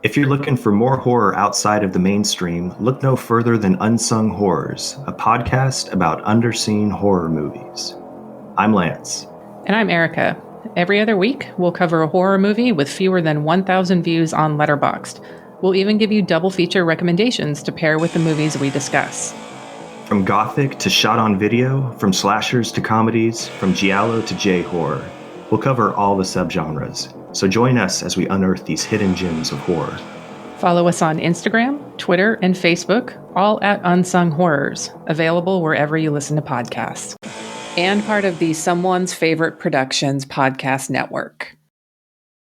If you're looking for more horror outside of the mainstream, look no further than Unsung Horrors, a podcast about underseen horror movies. I'm Lance. And I'm Erica. Every other week, we'll cover a horror movie with fewer than 1,000 views on Letterboxd. We'll even give you double feature recommendations to pair with the movies we discuss. From gothic to shot on video, from slashers to comedies, from giallo to J-horror, we'll cover all the subgenres. So join us as we unearth these hidden gems of horror. Follow us on Instagram, Twitter, and Facebook, all at Unsung Horrors, available wherever you listen to podcasts. And part of the Someone's Favorite Productions podcast network.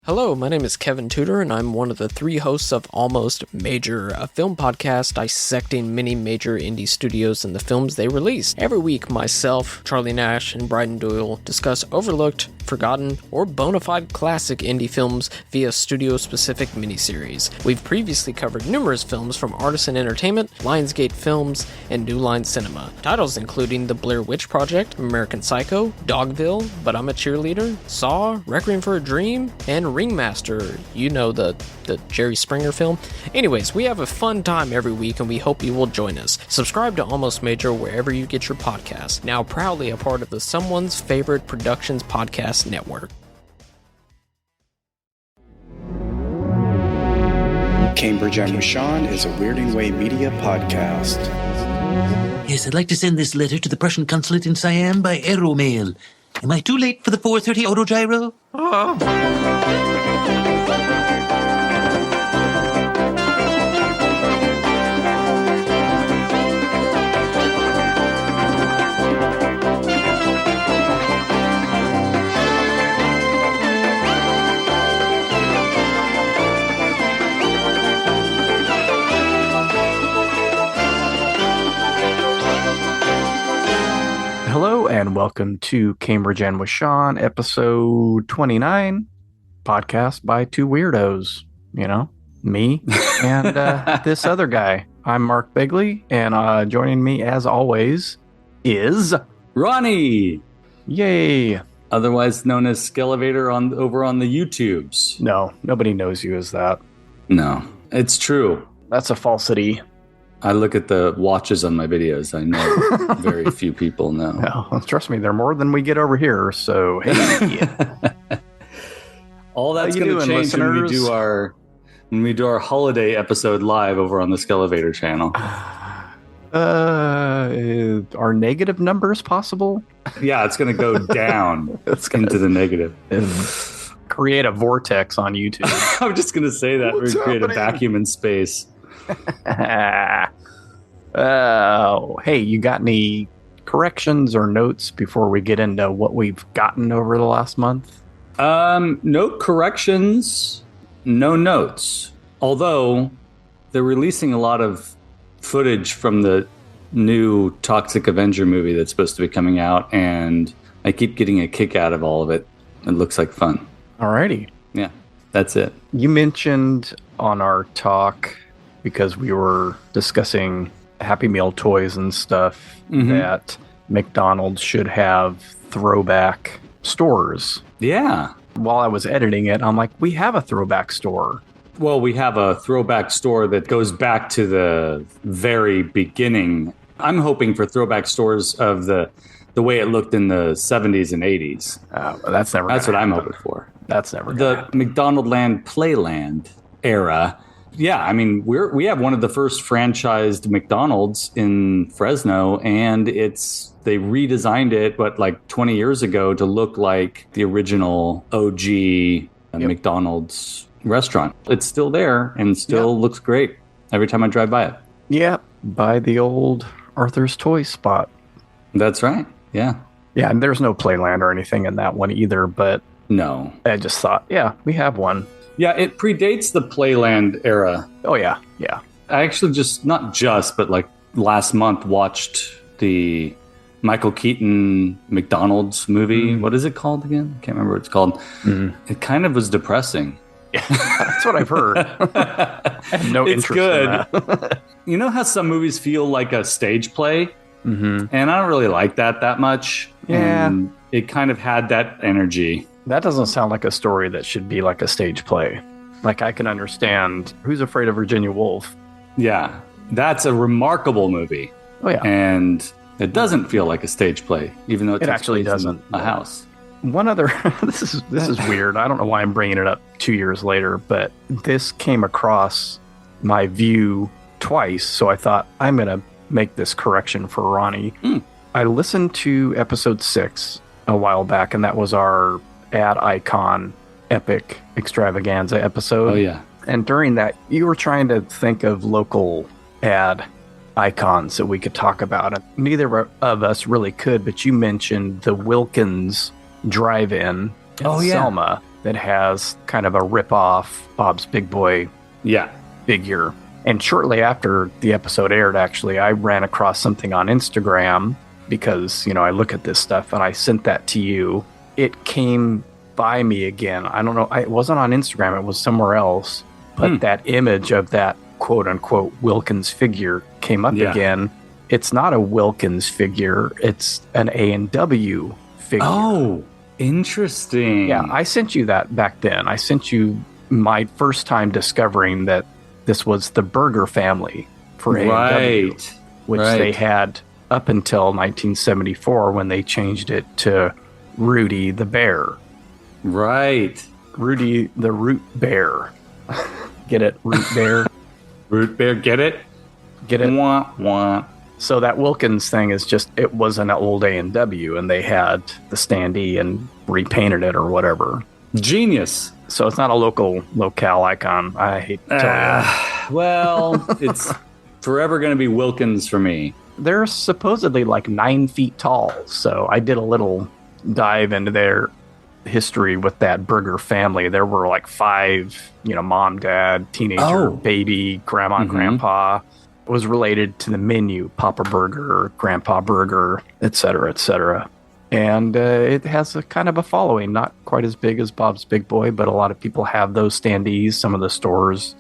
Hello, my name is Kevin Tudor, and I'm one of the three hosts of Almost Major, a film podcast dissecting many major indie studios and the films they release. Every week, myself, Charlie Nash, and Bryden Doyle discuss overlooked, forgotten, or bona fide classic indie films via studio-specific miniseries. We've previously covered numerous films from Artisan Entertainment, Lionsgate Films, and New Line Cinema. Titles including The Blair Witch Project, American Psycho, Dogville, But I'm a Cheerleader, Saw, Requiem for a Dream, and Ringmaster, you know, the Jerry Springer film. Anyways, we have a fun time every week and we hope you will join us. Subscribe to Almost Major wherever you get your podcasts. Now proudly a part of the Someone's Favorite Productions podcast network. Cambridge and Sean is a Weirding Way media podcast. Yes, I'd like to send this letter to the Prussian consulate in Siam by aeromail. Am I too late for the 4:30 autogyro? Hello and welcome to Cambridge and with Sean, episode 29, podcast by two weirdos, you know, me and this other guy. I'm Mark Begley, and joining me as always is Ronnie, yay, otherwise known as Skelevator over on the YouTubes. No, nobody knows you as that. No, it's true. That's a falsity. I look at the watches on my videos. I know very few people know. No, trust me, they're more than we get over here. So, hey. All that's going to change when we do our holiday episode live over on the Skelevator channel. Are negative numbers possible? Yeah, it's going to go down into the negative. Create a vortex on YouTube. I'm just going to say that. We're going to create a vacuum in space. Oh, hey, you got any corrections or notes before we get into what we've gotten over the last month? No corrections, no notes. Although they're releasing a lot of footage from the new Toxic Avenger movie that's supposed to be coming out, and I keep getting a kick out of all of it. It looks like fun. Alrighty. Yeah, that's it. You mentioned on our talk, because we were discussing Happy Meal toys and stuff, that McDonald's should have throwback stores. Yeah. While I was editing it, I'm like, we have a throwback store. Well, we have a throwback store that goes back to the very beginning. I'm hoping for throwback stores of the way it looked in the 70s and 80s. That's what I'm hoping for. That's never the McDonaldland Playland era. Yeah, I mean, we have one of the first franchised McDonald's in Fresno, and they redesigned it, like 20 years ago to look like the original OG McDonald's restaurant. It's still there and still looks great every time I drive by it. Yeah, by the old Arthur's Toy spot. That's right. Yeah. Yeah, and there's no Playland or anything in that one either, but no. I just thought, yeah, we have one. Yeah, it predates the Playland era. Oh, yeah, yeah. I actually but like last month watched the Michael Keaton McDonald's movie. What is it called again? I can't remember what it's called. It kind of was depressing. Yeah, that's what I've heard. I have no interest in that. You know how some movies feel like a stage play? And I don't really like that much. Yeah. And it kind of had that energy. That doesn't sound like a story that should be like a stage play. Like, I can understand Who's Afraid of Virginia Woolf. Yeah, that's a remarkable movie. Oh, yeah. And it doesn't feel like a stage play, even though it takes actually place in doesn't. a house. One other, this is weird. I don't know why I'm bringing it up 2 years later, but this came across my view twice, so I thought I'm going to make this correction for Ronnie. I listened to episode 6 a while back, and that was our ad icon epic extravaganza episode. Oh, yeah. And during that, you were trying to think of local ad icons that we could talk about. And neither of us really could, but you mentioned the Wilkins drive-in in Selma that has kind of a rip-off Bob's Big Boy figure. And shortly after the episode aired, actually, I ran across something on Instagram because, I look at this stuff, and I sent that to you. It came by me again. I don't know. It wasn't on Instagram. It was somewhere else. But that image of that quote-unquote Wilkins figure came up again. It's not a Wilkins figure. It's an A&W figure. Oh, interesting. Yeah, I sent you that back then. I sent you my first time discovering that this was the Burger family for A&W, which they had up until 1974 when they changed it to Rudy the Bear. Right. Rudy the Root Bear. Get it? Root Bear? Root Bear, get it? Get it? Wah, wah. So that Wilkins thing is just, it was an old A&W, and they had the standee and repainted it or whatever. Genius. So it's not a locale icon. I hate to tell you. Well, it's forever going to be Wilkins for me. They're supposedly like 9 feet tall. So I did a little dive into their history with that Burger family. There were like 5, mom, dad, teenager, baby, grandma, grandpa. It was related to the menu, Papa Burger, Grandpa Burger, et cetera, et cetera. And it has a kind of a following, not quite as big as Bob's Big Boy, but a lot of people have those standees. Some of the stores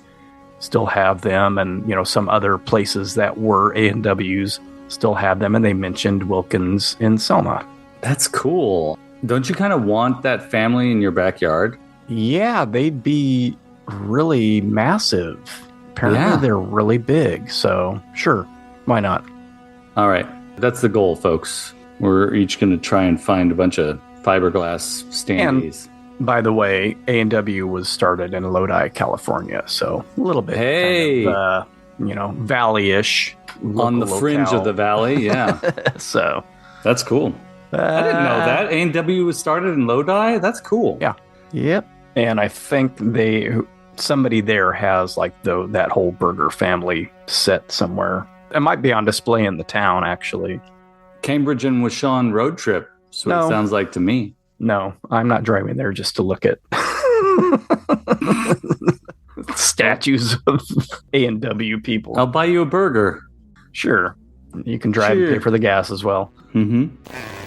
still have them, and some other places that were A&Ws still have them, and they mentioned Wilkins in Selma. That's cool. Don't you kind of want that family in your backyard? Yeah, they'd be really massive. Apparently they're really big, so sure, why not? All right, that's the goal, folks. We're each going to try and find a bunch of fiberglass standees. And, by the way, A&W was started in Lodi, California, so a little bit kind of, valley-ish. On the fringe of the valley, yeah. So that's cool. I didn't know that. A&W was started in Lodi? That's cool. Yeah. Yep. And I think somebody there has like that whole Burger family set somewhere. It might be on display in the town, actually. Cambridge and Washawn road trip. So it sounds like to me. No, I'm not driving there just to look at statues of A&W people. I'll buy you a burger. Sure. You can drive and pay for the gas as well. Mm-hmm.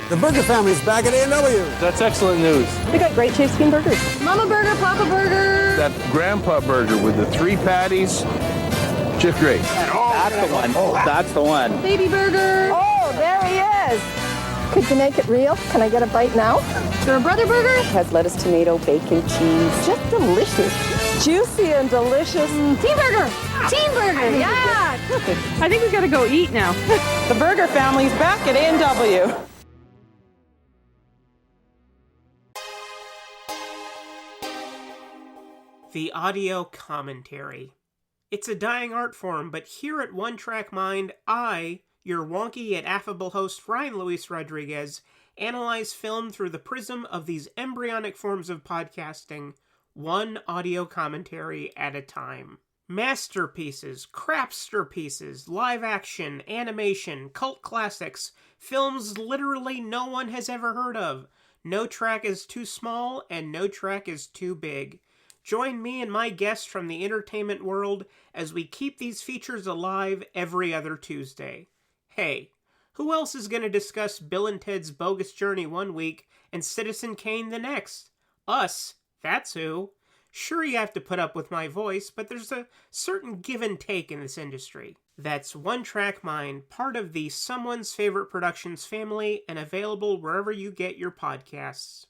The Burger family's back at A&W. That's excellent news. We got great Chase King burgers. Mama Burger, Papa Burger. That Grandpa Burger with the 3 patties, just great. That's the one. Oh, that's the one. Baby Burger. Oh, there he is. Could you make it real? Can I get a bite now? Is there a Brother Burger? It has lettuce, tomato, bacon, cheese. Just delicious. Juicy and delicious. Team Burger. Team Burger, yeah. I think we got to go eat now. The Burger family's back at A&W. The audio commentary. It's a dying art form, but here at One Track Mind, I, your wonky yet affable host Ryan Luis Rodriguez, analyze film through the prism of these embryonic forms of podcasting, one audio commentary at a time. Masterpieces, crapster pieces, live action, animation, cult classics, films literally no one has ever heard of. No track is too small, and no track is too big. Join me and my guests from the entertainment world as we keep these features alive every other Tuesday. Hey, who else is going to discuss Bill and Ted's Bogus Journey one week and Citizen Kane the next? Us, that's who. Sure, you have to put up with my voice, but there's a certain give and take in this industry. That's One Track Mind, part of the Someone's Favorite Productions family, and available wherever you get your podcasts.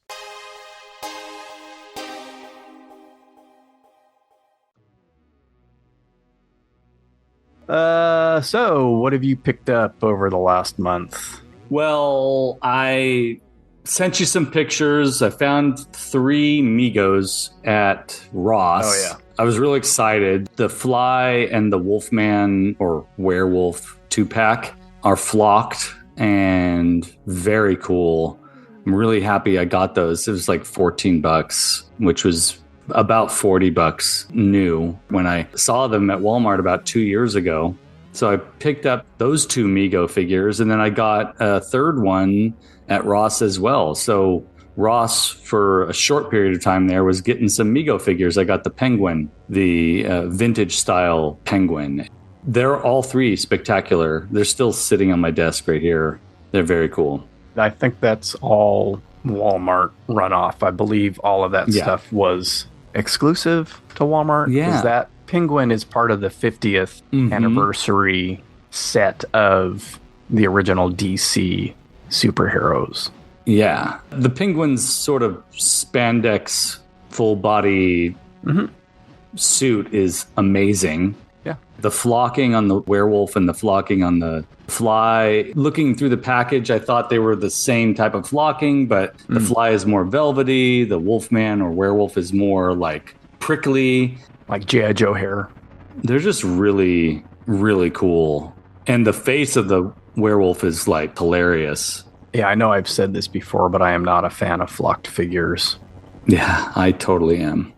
So what have you picked up over the last month? Well, I sent you some pictures. I found 3 Migos at Ross. Oh, yeah. I was really excited. The Fly and the Wolfman or Werewolf 2-pack are flocked and very cool. I'm really happy I got those. It was like $14, which was about $40 new when I saw them at Walmart about 2 years ago. So I picked up those 2 Mego figures, and then I got a third one at Ross as well. So Ross, for a short period of time there, was getting some Mego figures. I got the Penguin, the vintage style Penguin. They're all 3 spectacular. They're still sitting on my desk right here. They're very cool. I think that's all Walmart runoff. I believe all of that stuff was exclusive to Walmart. Yeah. Because that Penguin is part of the 50th anniversary set of the original DC superheroes. Yeah. The Penguin's sort of spandex full body suit is amazing. Yeah. The flocking on the werewolf and the flocking on the Fly. Looking through the package, I thought they were the same type of flocking, but the Fly is more velvety. The Wolfman or werewolf is more like prickly. Like G.I. Joe hair. They're just really, really cool. And the face of the werewolf is like hilarious. Yeah, I know I've said this before, but I am not a fan of flocked figures. Yeah, I totally am.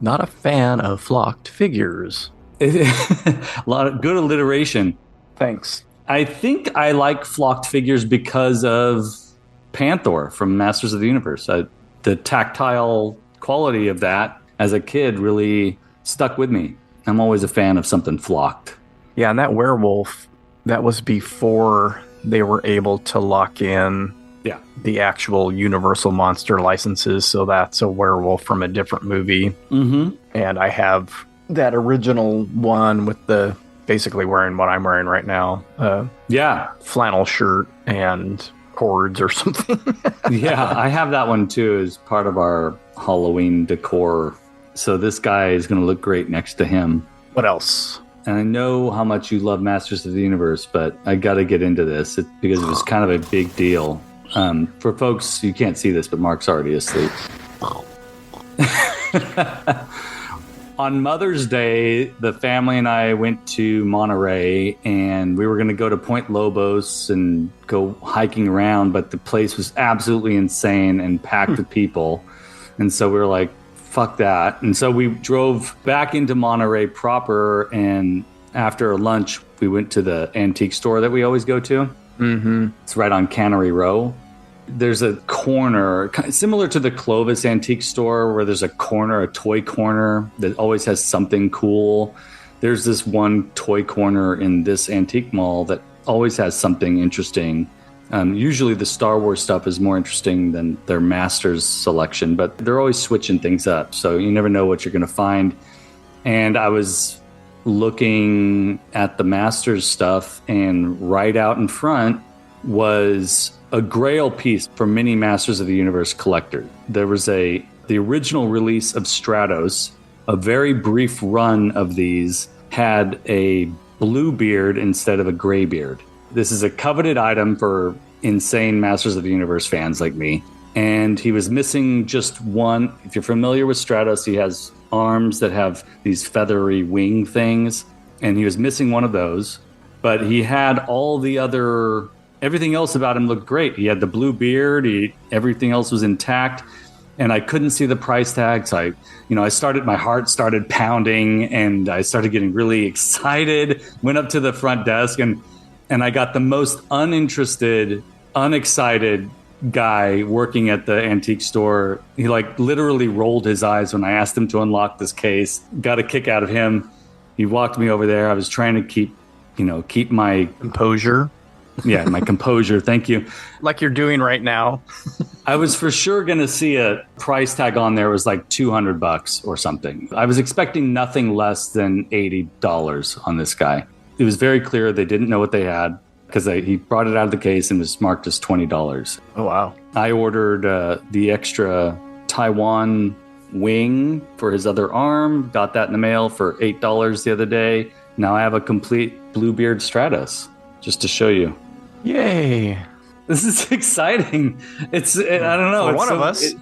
Not a fan of flocked figures. A lot of good alliteration. Thanks. I think I like flocked figures because of Panther from Masters of the Universe. The tactile quality of that as a kid really stuck with me. I'm always a fan of something flocked. Yeah, and that werewolf, that was before they were able to lock in the actual Universal Monster licenses. So that's a werewolf from a different movie. Mm-hmm. And I have that original one with the basically wearing what I'm wearing right now. Flannel shirt and cords or something. Yeah, I have that one too as part of our Halloween decor. So this guy is going to look great next to him. What else? And I know how much you love Masters of the Universe, but I got to get into this because it was kind of a big deal. For folks, you can't see this, but Mark's already asleep. On Mother's Day, the family and I went to Monterey, and we were going to go to Point Lobos and go hiking around, but the place was absolutely insane and packed with people. And so we were like, fuck that. And so we drove back into Monterey proper, and after lunch, we went to the antique store that we always go to. Mm-hmm. It's right on Cannery Row. There's a corner, similar to the Clovis antique store, where there's a corner, a toy corner that always has something cool. There's this one toy corner in this antique mall that always has something interesting. Usually the Star Wars stuff is more interesting than their Masters selection, but they're always switching things up, so you never know what you're going to find. And I was looking at the Masters stuff, and right out in front was a Grail piece from many Masters of the Universe collector. There was the original release of Stratos. A very brief run of these had a blue beard instead of a gray beard. This is a coveted item for insane Masters of the Universe fans like me. And he was missing just one. If you're familiar with Stratos, he has arms that have these feathery wing things. And he was missing one of those. But he had all the other... Everything else about him looked great. He had the blue beard. Everything else was intact. And I couldn't see the price tags. My heart started pounding, and I started getting really excited. Went up to the front desk, and I got the most uninterested, unexcited guy working at the antique store. He literally rolled his eyes when I asked him to unlock this case. Got a kick out of him. He walked me over there. I was trying to keep my composure. Yeah, my composure. Thank you. Like you're doing right now. I was for sure going to see a price tag on there. It was like $200 or something. I was expecting nothing less than $80 on this guy. It was very clear they didn't know what they had, because he brought it out of the case and was marked as $20. Oh, wow. I ordered the extra Taiwan wing for his other arm. Got that in the mail for $8 the other day. Now I have a complete Bluebeard Stratos, just to show you. Yay. This is exciting. I don't know. For one of us.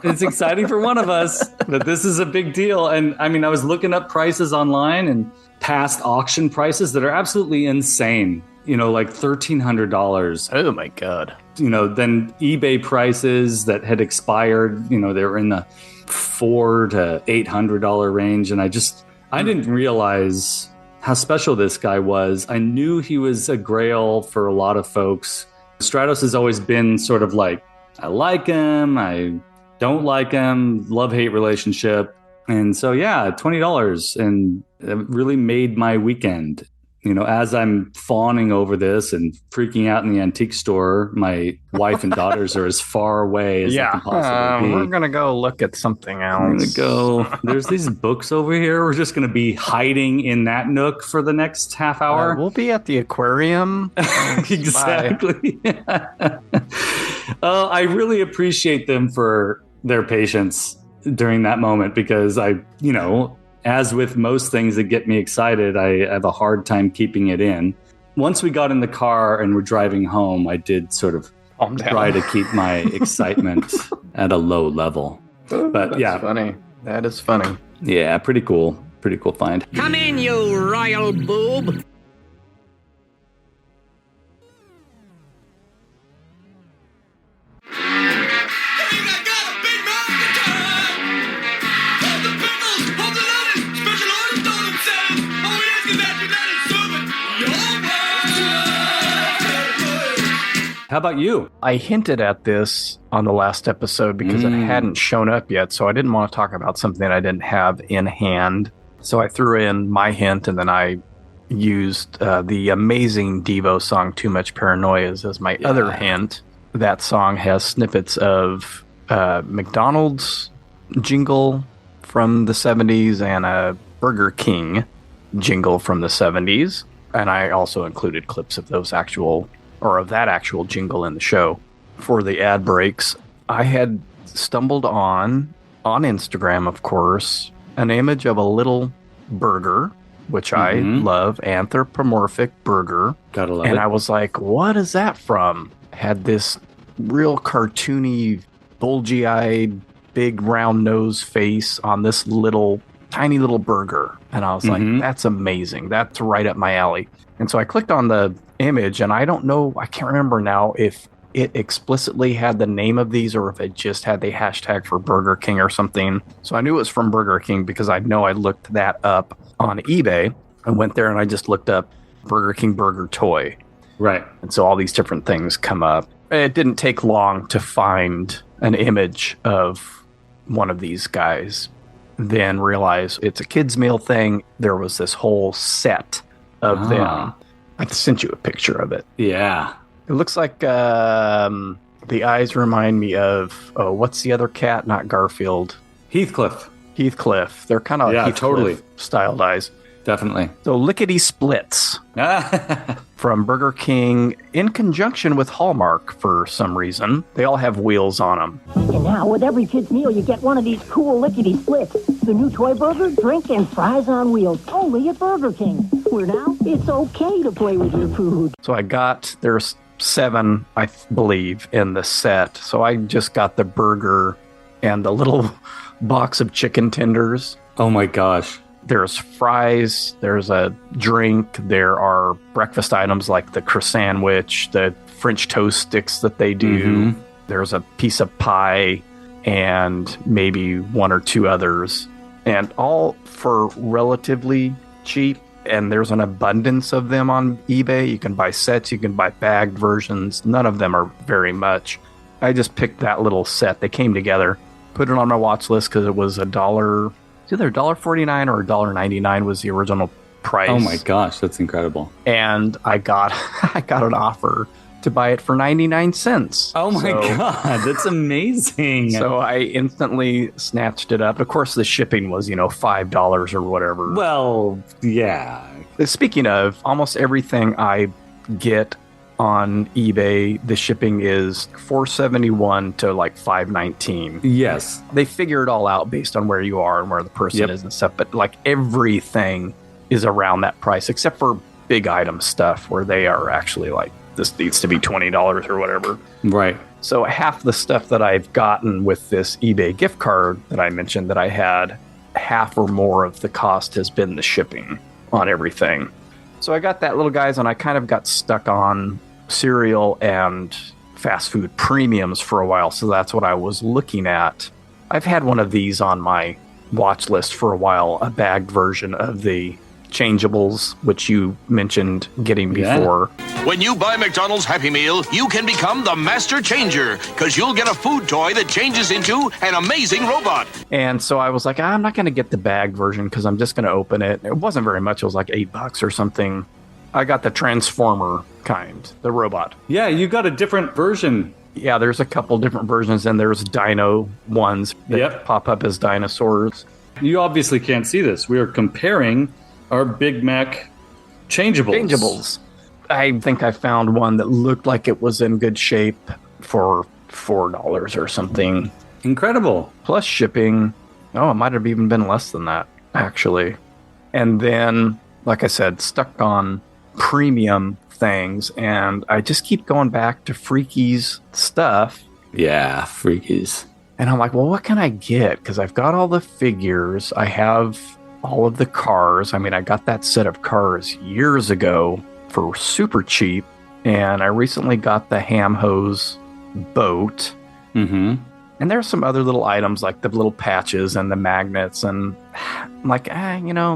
It's exciting for one of us, but this is a big deal. And I mean, I was looking up prices online and past auction prices that are absolutely insane. Like $1,300. Oh my God. Then eBay prices that had expired, they were in the $400 to $800 range. And I didn't realize how special this guy was. I knew he was a grail for a lot of folks. Stratos has always been sort of like, I like him, I don't like him, love-hate relationship. And so, yeah, $20, and it really made my weekend. As I'm fawning over this and freaking out in the antique store, my wife and daughters are as far away as they can possibly be. We're going to go look at something else. We're going to go. There's these books over here. We're just going to be hiding in that nook for the next half hour. We'll be at the aquarium. Exactly. I really appreciate them for their patience during that moment, because as with most things that get me excited, I have a hard time keeping it in. Once we got in the car and we're driving home, I did sort of try to keep my excitement at a low level. But yeah, funny. That is funny. Yeah, pretty cool. Pretty cool find. Come in, you royal boob. How about you? I hinted at this on the last episode because it hadn't shown up yet, so I didn't want to talk about something I didn't have in hand. So I threw in my hint, and then I used the amazing Devo song Too Much Paranoias as my other hint. That song has snippets of McDonald's jingle from the 70s and a Burger King jingle from the 70s. And I also included clips of those of that actual jingle in the show. For the ad breaks, I had stumbled on Instagram, of course, an image of a little burger, which I love, anthropomorphic burger. Gotta love and it. I was like, what is that from? Had this real cartoony, bulgy-eyed, big round nose face on this tiny little burger. And I was like, that's amazing. That's right up my alley. And so I clicked on the image, and I can't remember now if it explicitly had the name of these or if it just had the hashtag for Burger King or something. So I knew it was from Burger King because I know I looked that up on eBay. I went there and I just looked up Burger King burger toy. Right. And so all these different things come up. It didn't take long to find an image of one of these guys, then realize it's a kids' meal thing. There was this whole set of them. I sent you a picture of it. Yeah. It looks like the eyes remind me of, what's the other cat? Not Garfield. Heathcliff. They're kind of Heathcliff totally styled eyes. Definitely. So Lickety Splits from Burger King in conjunction with Hallmark for some reason. They all have wheels on them. And now with every kid's meal, you get one of these cool Lickety Splits. The new toy burger, drink, and fries on wheels. Only at Burger King. Where now it's okay to play with your food. So there's 7, I believe, in the set. So I just got the burger and the little box of chicken tenders. Oh my gosh. There's fries, there's a drink, there are breakfast items like the croissant sandwich, the French toast sticks that they do. There's a piece of pie and maybe 1 or 2 others. And all for relatively cheap. And there's an abundance of them on eBay. You can buy sets, you can buy bagged versions. None of them are very much. I just picked that little set. They came together, put it on my watch list because it was $1. It's either $1.49 or $1.99 was the original price. Oh my gosh, that's incredible. And I got an offer to buy it for 99 cents. Oh my God, that's amazing. So I instantly snatched it up. Of course, the shipping was, $5 or whatever. Well, yeah. Speaking of, almost everything I get on eBay, the shipping is $4.71 to like $5.19. Yes. They figure it all out based on where you are and where the person is and stuff. But like everything is around that price, except for big item stuff where they are actually like, this needs to be $20 or whatever. Right. So half the stuff that I've gotten with this eBay gift card that I mentioned that I had, half or more of the cost has been the shipping on everything. So I got that, little guys, and I kind of got stuck on cereal and fast food premiums for a while. So that's what I was looking at. I've had one of these on my watch list for a while, a bagged version of the changeables, which you mentioned getting before. When you buy McDonald's Happy Meal, you can become the master changer, because you'll get a food toy that changes into an amazing robot. And so I was like, I'm not going to get the bagged version because I'm just going to open it. It wasn't very much. It was like $8 or something. I got the Transformer kind, the robot. Yeah, you got a different version. Yeah, there's a couple different versions, and there's dino ones that pop up as dinosaurs. You obviously can't see this. We are comparing our Big Mac changeables. I think I found one that looked like it was in good shape for $4 or something. Incredible. Plus shipping. Oh, it might have even been less than that, actually. And then, like I said, stuck on premium things, and I just keep going back to Freaky's stuff. Yeah, Freaky's. And I'm like, well, what can I get? Because I've got all the figures. I have all of the cars. I mean, I got that set of cars years ago for super cheap. And I recently got the ham hose boat. Mm-hmm. And there's some other little items like the little patches and the magnets. And I'm like,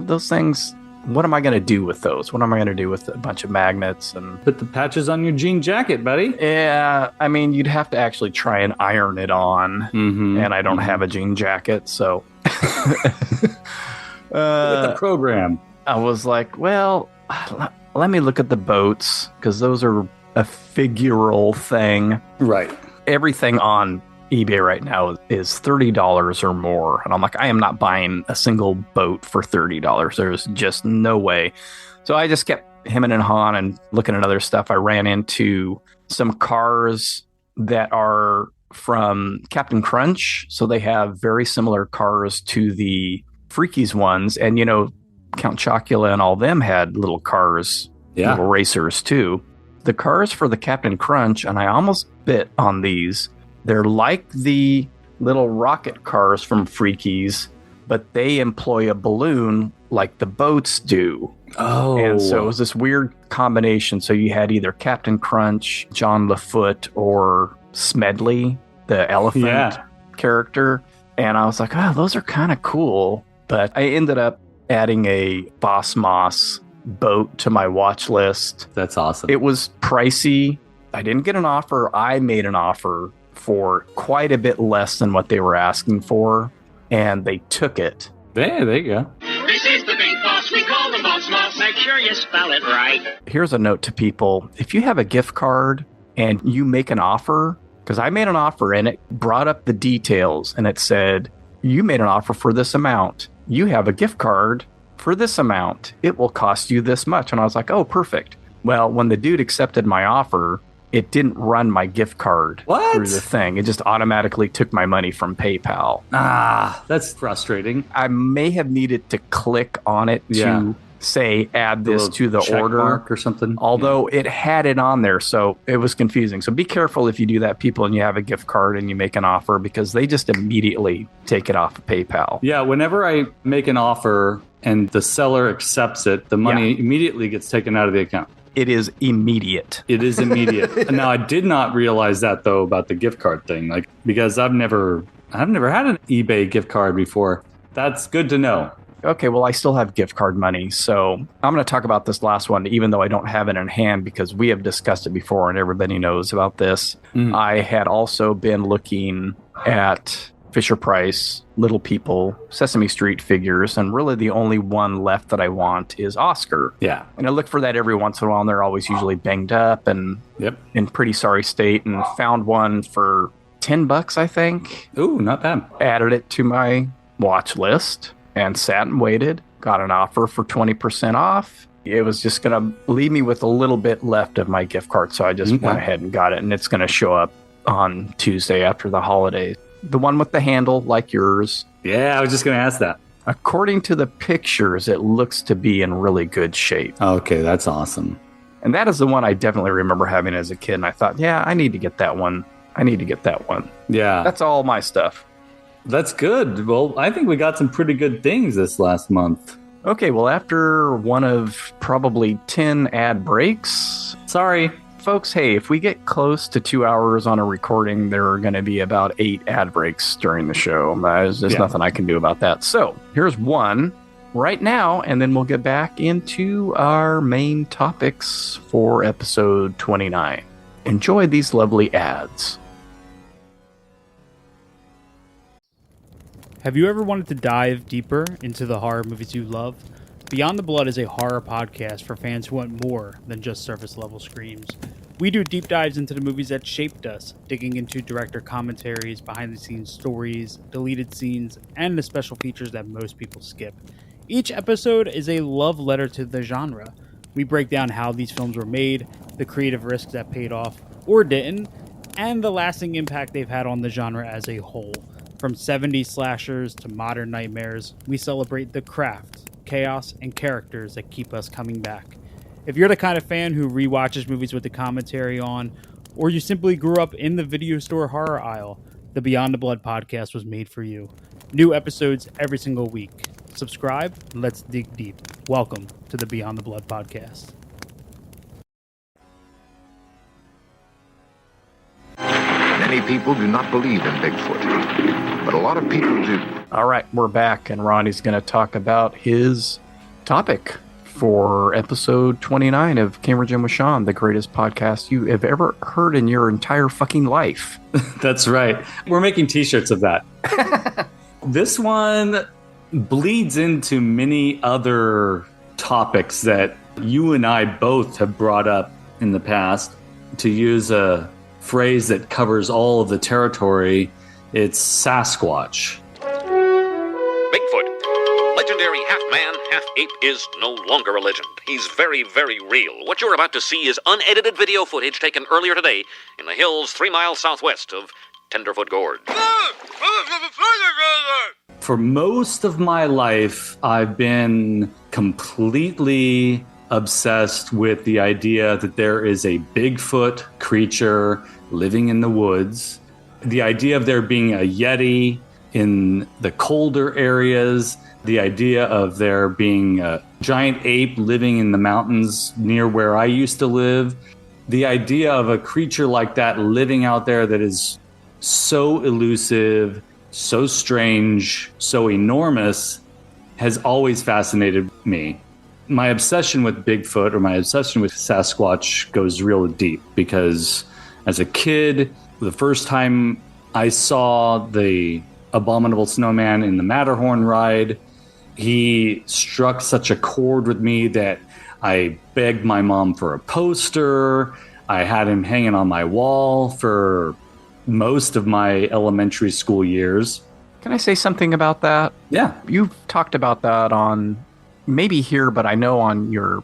those things, what am I going to do with those? What am I going to do with a bunch of magnets? And put the patches on your jean jacket, buddy. Yeah, I mean, you'd have to actually try and iron it on. Mm-hmm. And I don't have a jean jacket, so... With the program. I was like, well, let me look at the boats, because those are a figural thing. Right. Everything on eBay right now is $30 or more. And I'm like, I am not buying a single boat for $30. There's just no way. So I just kept hemming and hawing and looking at other stuff. I ran into some cars that are from Captain Crunch. So they have very similar cars to the Freaky's ones. And, Count Chocula and all them had little cars, little racers too. The cars for the Captain Crunch, and I almost bit on these, they're like the little rocket cars from Freaky's, but they employ a balloon like the boats do. Oh. And so it was this weird combination. So you had either Captain Crunch, John LaFoot, or Smedley, the elephant character. And I was like, those are kind of cool. But I ended up adding a Boss Moss boat to my watch list. That's awesome. It was pricey. I didn't get an offer. I made an offer for quite a bit less than what they were asking for, and they took it. There you go. This is the big boss. We call the Boss Moss. Make sure you spell it right. Here's a note to people. If you have a gift card and you make an offer, because I made an offer and it brought up the details and it said, you made an offer for this amount. You have a gift card for this amount. It will cost you this much. And I was like, oh, perfect. Well, when the dude accepted my offer, it didn't run my gift card through the thing. It just automatically took my money from PayPal. That's frustrating. I may have needed to click on it to say, add this to the order mark or something. Although it had it on there, so it was confusing. So be careful if you do that, people, and you have a gift card and you make an offer, because they just immediately take it off of PayPal. Yeah, whenever I make an offer and the seller accepts it, the money immediately gets taken out of the account. It is immediate. It is immediate. And now I did not realize that though about the gift card thing, because I've never had an eBay gift card before. That's good to know. Okay, well, I still have gift card money, so I'm going to talk about this last one, even though I don't have it in hand, because we have discussed it before and everybody knows about this. I had also been looking at Fisher-Price, Little People, Sesame Street figures, and really the only one left that I want is Oscar. Yeah. And I look for that every once in a while, and they're always usually banged up and in pretty sorry state, and found one for $10, I think. Ooh, not bad. Added it to my watch list and sat and waited. Got an offer for 20% off. It was just going to leave me with a little bit left of my gift card, so I just went ahead and got it, and it's going to show up on Tuesday after the holidays. The one with the handle, like yours. Yeah, I was just going to ask that. According to the pictures, it looks to be in really good shape. Okay, that's awesome. And that is the one I definitely remember having as a kid. And I thought, yeah, I need to get that one. Yeah. That's all my stuff. That's good. Well, I think we got some pretty good things this last month. Okay, well, after one of probably 10 ad breaks. Sorry. Folks, hey, if we get close to 2 hours on a recording, there are going to be about 8 ad breaks during the show. There's nothing I can do about that. So here's one right now, and then we'll get back into our main topics for episode 29. Enjoy these lovely ads. Have you ever wanted to dive deeper into the horror movies you love? Beyond the Blood is a horror podcast for fans who want more than just surface level screams. We do deep dives into the movies that shaped us, digging into director commentaries, behind the scenes stories, deleted scenes, and the special features that most people skip. Each episode is a love letter to the genre. We break down how these films were made, the creative risks that paid off or didn't, and the lasting impact they've had on the genre as a whole. From 70s slashers to modern nightmares, we celebrate the craft, chaos, and characters that keep us coming back. If you're the kind of fan who rewatches movies with the commentary on, or you simply grew up in the video store horror aisle, the Beyond the Blood podcast was made for you. New episodes every single week. Subscribe, and let's dig deep. Welcome to the Beyond the Blood podcast. Many people do not believe in Bigfoot, but a lot of people do. All right, we're back, and Ronnie's going to talk about his topic for episode 29 of Cambridge and with Sean, the greatest podcast you have ever heard in your entire fucking life. That's right. We're making t-shirts of that. This one bleeds into many other topics that you and I both have brought up in the past. To use a phrase that covers all of the territory, it's Sasquatch. Bigfoot, legendary half-man, half-ape, is no longer a legend. He's very, very real. What you're about to see is unedited video footage taken earlier today in the hills 3 miles southwest of Tenderfoot Gorge. For most of my life, I've been completely obsessed with the idea that there is a Bigfoot creature living in the woods. The idea of there being a Yeti in the colder areas. The idea of there being a giant ape living in the mountains near where I used to live. The idea of a creature like that living out there that is so elusive, so strange, so enormous has always fascinated me. My obsession with Bigfoot, or my obsession with Sasquatch, goes real deep because as a kid, the first time I saw the Abominable Snowman in the Matterhorn ride, he struck such a chord with me that I begged my mom for a poster. I had him hanging on my wall for most of my elementary school years. Can I say something about that? Yeah. You've talked about that on maybe here, but I know on your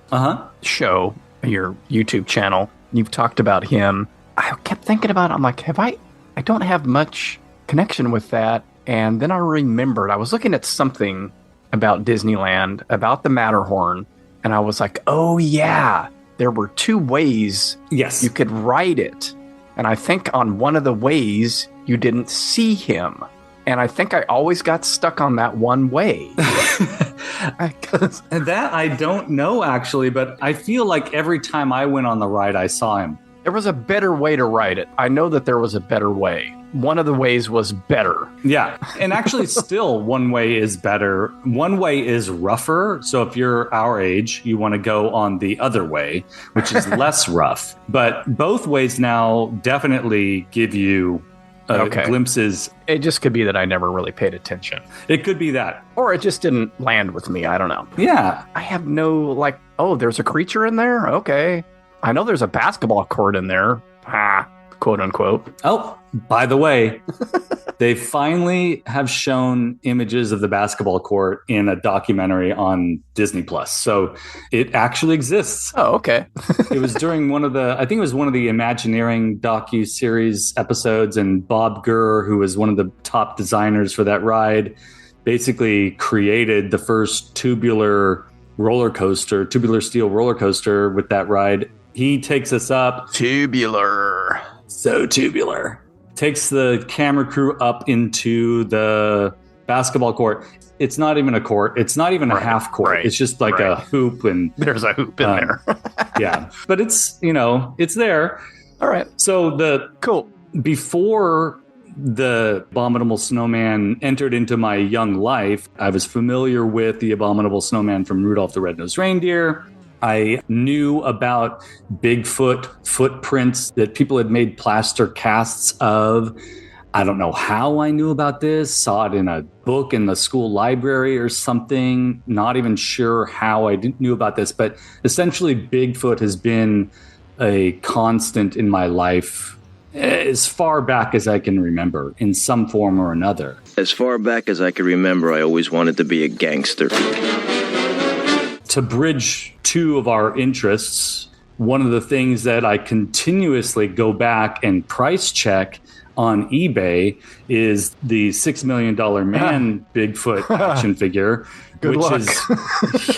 show, your YouTube channel, you've talked about him. I kept thinking about it. I'm like, I don't have much connection with that. And then I remembered I was looking at something about Disneyland, about the Matterhorn, and I was like, oh yeah, there were 2 ways you could ride it. And I think on one of the ways you didn't see him. And I think I always got stuck on that one way. And that I don't know, actually, but I feel like every time I went on the ride, I saw him. There was a better way to ride it. I know that there was a better way. One of the ways was better. Yeah. And actually, still, one way is better. One way is rougher. So if you're our age, you want to go on the other way, which is less rough. But both ways now definitely give you glimpses. It just could be that I never really paid attention. It could be that. Or it just didn't land with me. I don't know. Yeah. I have no, there's a creature in there? Okay. I know there's a basketball court in there. Quote unquote. Oh, by the way, they finally have shown images of the basketball court in a documentary on Disney Plus. So it actually exists. Oh, okay. It was during I think it was one of the Imagineering docu-series episodes, and Bob Gurr, who was one of the top designers for that ride, basically created the first tubular steel roller coaster with that ride. He takes us up. Tubular. So tubular. Takes the camera crew up into the basketball court. It's not even a court. It's not even a half court. It's just like a hoop. And there's a hoop in there. Yeah. But it's, it's there. All right. So before the Abominable Snowman entered into my young life, I was familiar with the Abominable Snowman from Rudolph the Red-Nosed Reindeer. I knew about Bigfoot footprints that people had made plaster casts of. I don't know how I knew about this. Saw it in a book in the school library or something. Not even sure how I knew about this. But essentially, Bigfoot has been a constant in my life as far back as I can remember, in some form or another. As far back as I can remember, I always wanted to be a gangster. To bridge two of our interests, one of the things that I continuously go back and price check on eBay is the $6 Million Man Bigfoot action figure. Good luck.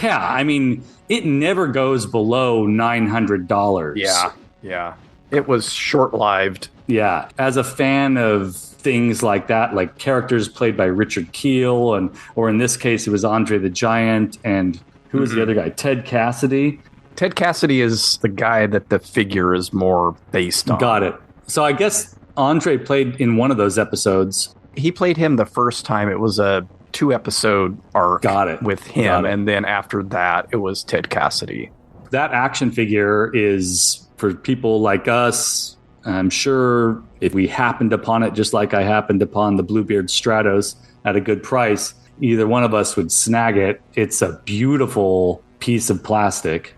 Yeah, I mean, it never goes below $900. Yeah. It was short-lived. Yeah. As a fan of things like that, like characters played by Richard Kiel, or in this case, it was Andre the Giant, and who was the other guy? Ted Cassidy. Ted Cassidy is the guy that the figure is more based on. Got it. So I guess Andre played in one of those episodes. He played him the first time. It was a 2-episode arc with him, and then after that, it was Ted Cassidy. That action figure is for people like us. I'm sure if we happened upon it, just like I happened upon the Bluebeard Stratos at a good price, either one of us would snag it. It's a beautiful piece of plastic.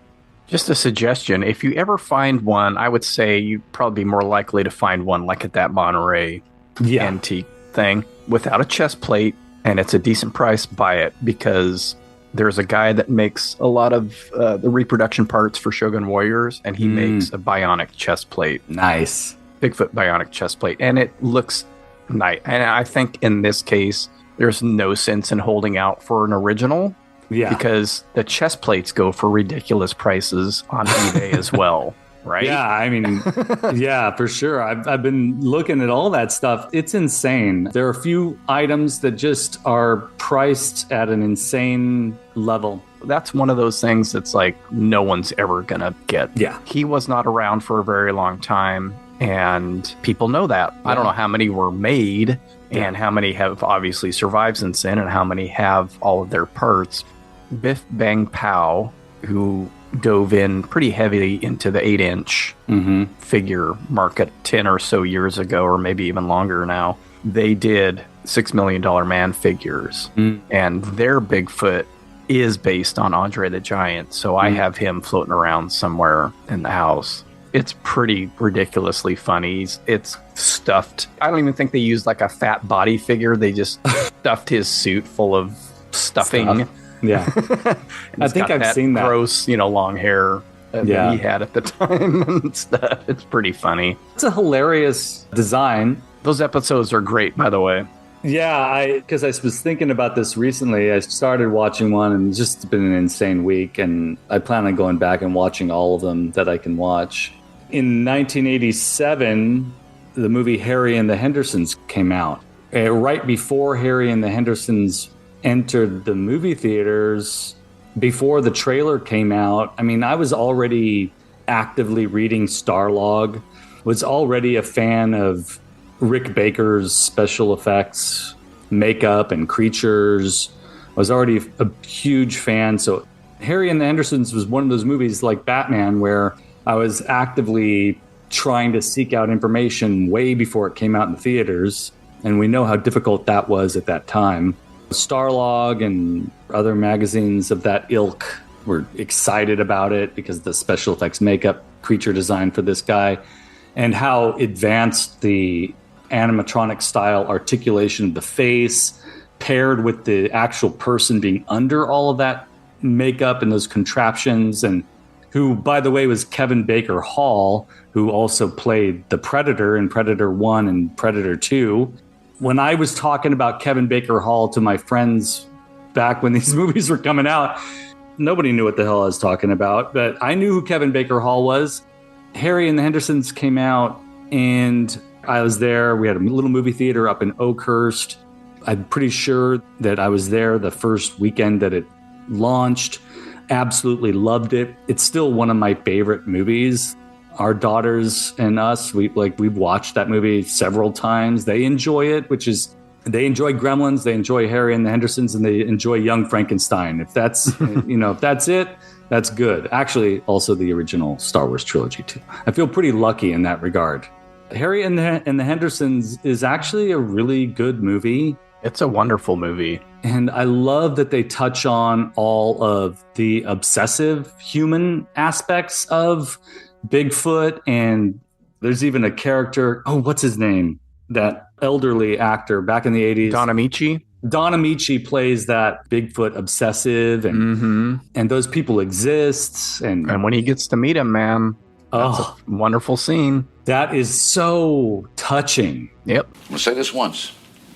Just a suggestion. If you ever find one, I would say you'd probably be more likely to find one like at that Monterey antique thing without a chest plate, and it's a decent price. Buy it, because there's a guy that makes a lot of the reproduction parts for Shogun Warriors, and he makes a bionic chest plate. Nice. Bigfoot bionic chest plate. And it looks nice. And I think in this case, there's no sense in holding out for an original. Yeah. Because the chest plates go for ridiculous prices on eBay as well. Right? Yeah, I mean, yeah, for sure. I've been looking at all that stuff. It's insane. There are a few items that just are priced at an insane level. That's one of those things that's like no one's ever going to get. Yeah. He was not around for a very long time, and people know that. Yeah. I don't know how many were made and how many have obviously survived since then and how many have all of their parts. Biff Bang Pow, who dove in pretty heavily into the 8-inch figure market 10 or so years ago, or maybe even longer now. They did $6 Million Man figures, and their Bigfoot is based on Andre the Giant, so I have him floating around somewhere in the house. It's pretty ridiculously funny. It's stuffed. I don't even think they used like a fat body figure. They just stuffed his suit full of stuffing. Yeah. I think I've seen that. Gross, long hair that he had at the time and stuff. It's pretty funny. It's a hilarious design. Those episodes are great, by the way. Yeah, because I was thinking about this recently. I started watching one, and it's just been an insane week, and I plan on going back and watching all of them that I can watch. In 1987, the movie Harry and the Hendersons came out. Right before Harry and the Hendersons entered the movie theaters, before the trailer came out, I mean, I was already actively reading Starlog, was already a fan of Rick Baker's special effects, makeup, and creatures. I was already a huge fan. So Harry and the Hendersons was one of those movies like Batman where I was actively trying to seek out information way before it came out in the theaters. And we know how difficult that was at that time. Starlog and other magazines of that ilk were excited about it because of the special effects makeup, creature design for this guy, and how advanced the animatronic style articulation of the face paired with the actual person being under all of that makeup and those contraptions, and who, by the way, was Kevin Baker Hall, who also played the Predator in Predator 1 and Predator 2. when I was talking about Kevin Baker Hall to my friends back when these movies were coming out, nobody knew what the hell I was talking about, but I knew who Kevin Baker Hall was. Harry and the Hendersons came out, and I was there. We had a little movie theater up in Oakhurst. I'm pretty sure that I was there the first weekend that it launched. Absolutely loved it. It's still one of my favorite movies. Our daughters and us, we've watched that movie several times. They enjoy it, they enjoy Gremlins, they enjoy Harry and the Hendersons, and they enjoy Young Frankenstein. If that's if that's it, that's good. Actually, also the original Star Wars trilogy too. I feel pretty lucky in that regard. Harry and the Hendersons is actually a really good movie. It's a wonderful movie. And I love that they touch on all of the obsessive human aspects of Bigfoot. And there's even a character, what's his name? That elderly actor back in the 80s. Don Amici. Don Amici plays that Bigfoot obsessive, and those people exist. And when he gets to meet him, man, that's a wonderful scene. That is so touching. Yep. I'm going to say this once.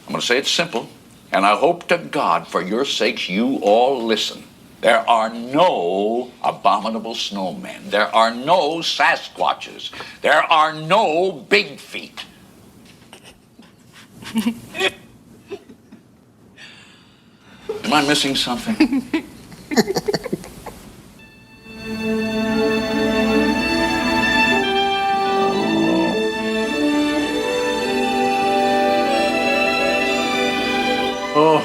I'm going to say it simple, and I hope to God, for your sakes, you all listen. There are no abominable snowmen. There are no Sasquatches. There are no big feet. Am I missing something? Oh,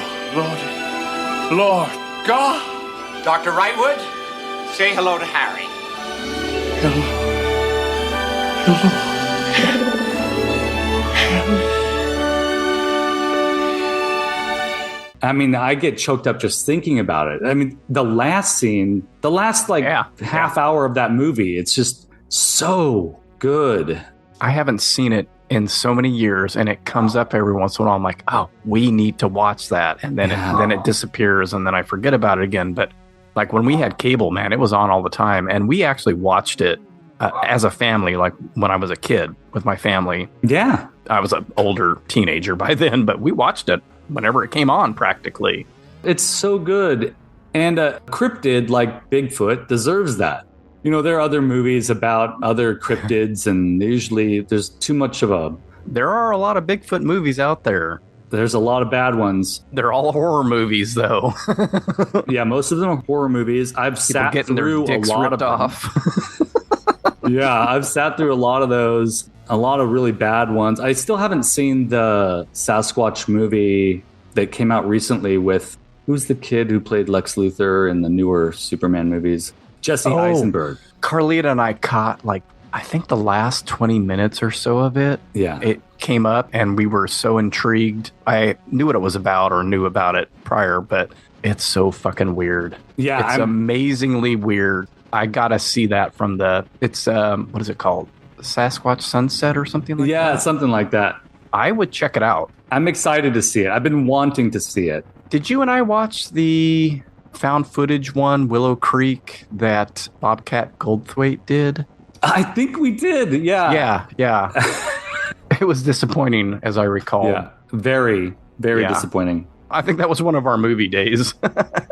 Lord God. Dr. Wrightwood, say hello to Harry. I mean, I get choked up just thinking about it. I mean, the last scene, half hour of that movie, it's just so good. I haven't seen it in so many years, and it comes up every once in a while. I'm like, we need to watch that. And then it disappears, and then I forget about it again. But like when we had cable, man, it was on all the time. And we actually watched it as a family, like when I was a kid with my family. Yeah. I was an older teenager by then, but we watched it whenever it came on practically. It's so good. And a cryptid like Bigfoot deserves that. You know, there are other movies about other cryptids, and usually there's too much of a... There are a lot of Bigfoot movies out there. There's a lot of bad ones. They're all horror movies, though. Yeah, most of them are horror movies. I've sat through a lot of them. Yeah, I've sat through a lot of those. A lot of really bad ones. I still haven't seen the Sasquatch movie that came out recently with... Who's the kid who played Lex Luthor in the newer Superman movies? Jesse Eisenberg. Carlita and I caught, I think the last 20 minutes or so of it. Yeah. It came up, and we were so intrigued. I knew what it was about or knew about it prior, but it's so fucking weird. Yeah. It's amazingly weird. I got to see that from it's, what is it called? Sasquatch Sunset or something like that? Yeah, something like that. I would check it out. I'm excited to see it. I've been wanting to see it. Did you and I watch the found footage one, Willow Creek, that Bobcat Goldthwait did? I think we did. Yeah. Yeah. It was disappointing, as I recall. Yeah. Very, very disappointing. I think that was one of our movie days.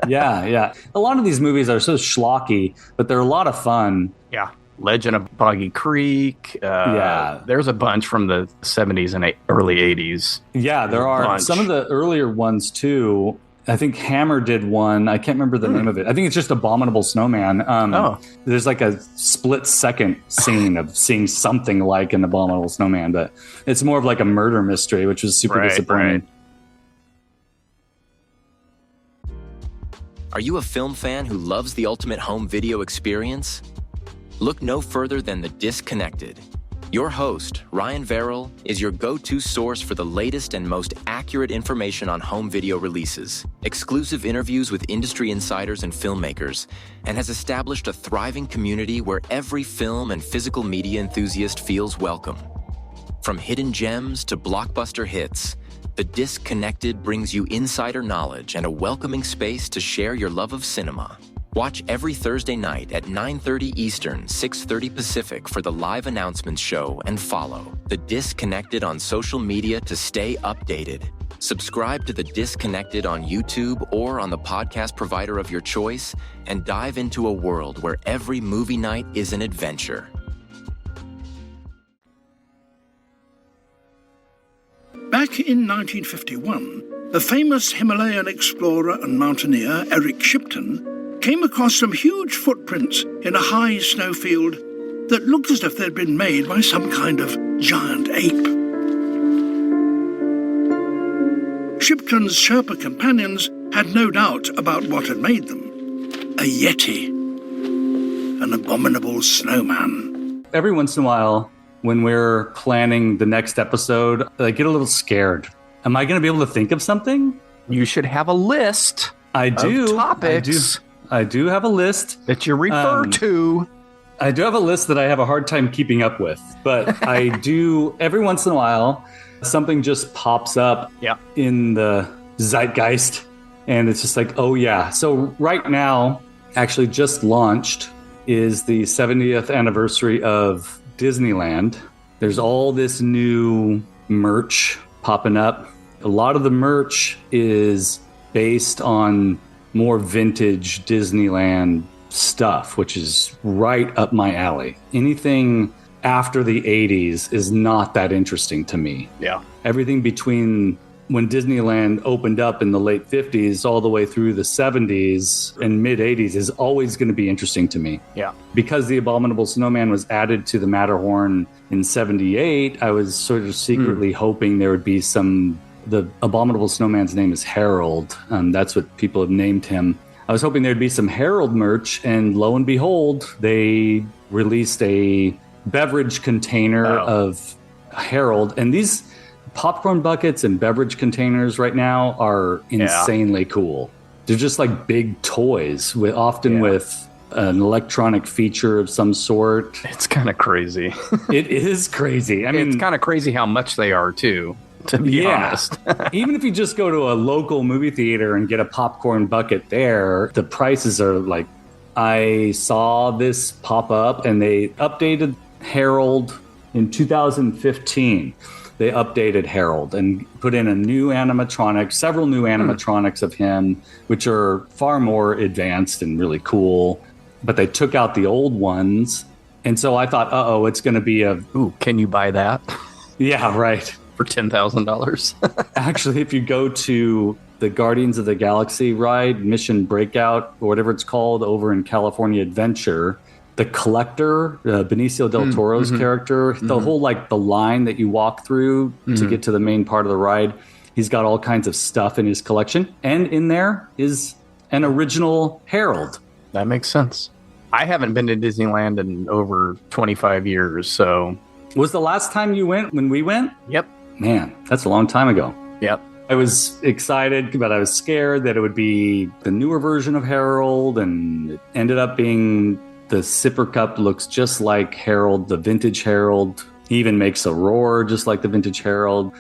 Yeah. A lot of these movies are so schlocky, but they're a lot of fun. Yeah. Legend of Boggy Creek. There's a bunch from the 70s and early 80s. Yeah, there are. Some of the earlier ones, too. I think Hammer did one. I can't remember the name of it. I think it's just Abominable Snowman. There's like a split-second scene of seeing something like an Abominable Snowman, but it's more of like a murder mystery, which was super disappointing. Right. Are you a film fan who loves the ultimate home video experience? Look no further than The Disconnected. Your host, Ryan Verrill, is your go-to source for the latest and most accurate information on home video releases, exclusive interviews with industry insiders and filmmakers, and has established a thriving community where every film and physical media enthusiast feels welcome. From hidden gems to blockbuster hits, The Disconnected brings you insider knowledge and a welcoming space to share your love of cinema. Watch every Thursday night at 9:30 Eastern, 6:30 Pacific for the live announcements show and follow The Disconnected on social media to stay updated. Subscribe to The Disconnected on YouTube or on the podcast provider of your choice and dive into a world where every movie night is an adventure. Back in 1951, the famous Himalayan explorer and mountaineer Eric Shipton came across some huge footprints in a high snowfield that looked as if they'd been made by some kind of giant ape. Shipton's Sherpa companions had no doubt about what had made them. A yeti. An abominable snowman. Every once in a while, when we're planning the next episode, I get a little scared. Am I going to be able to think of something? You should have a list of topics. I do have a list that you refer to. I do have a list that I have a hard time keeping up with, but I do every once in a while, something just pops up in the zeitgeist, and it's just like, oh yeah. So right now, actually just launched, is the 70th anniversary of Disneyland. There's all this new merch popping up. A lot of the merch is based on more vintage Disneyland stuff, which is right up my alley. Anything after the 80s is not that interesting to me. Yeah. Everything between when Disneyland opened up in the late 50s all the way through the 70s and mid 80s is always going to be interesting to me. Yeah. Because the Abominable Snowman was added to the Matterhorn in 78, I was sort of secretly hoping there would be the Abominable Snowman's name is Harold. That's what people have named him. I was hoping there'd be some Harold merch, and lo and behold, they released a beverage container of Harold. And these popcorn buckets and beverage containers right now are insanely cool. They're just like big toys, often with an electronic feature of some sort. It's kind of crazy. It is crazy. I mean, it's kind of crazy how much they are too, to be honest. Even if you just go to a local movie theater and get a popcorn bucket there, the prices are like, I saw this pop up and they updated Harold in 2015. They updated Harold and put in a new animatronic, several new animatronics of him, which are far more advanced and really cool. But they took out the old ones. And so I thought, it's going to be Ooh, can you buy that? Yeah, right. For $10,000. Actually, if you go to the Guardians of the Galaxy ride, Mission Breakout, or whatever it's called, over in California Adventure, the collector, Benicio del Toro's character, the whole the line that you walk through to get to the main part of the ride, he's got all kinds of stuff in his collection. And in there is an original Harold. That makes sense. I haven't been to Disneyland in over 25 years, so... Was the last time you went when we went? Yep. Man, that's a long time ago. Yep. I was excited, but I was scared that it would be the newer version of Harold, and it ended up being... The sipper cup looks just like Harold, the vintage Harold. He even makes a roar just like the vintage Harold.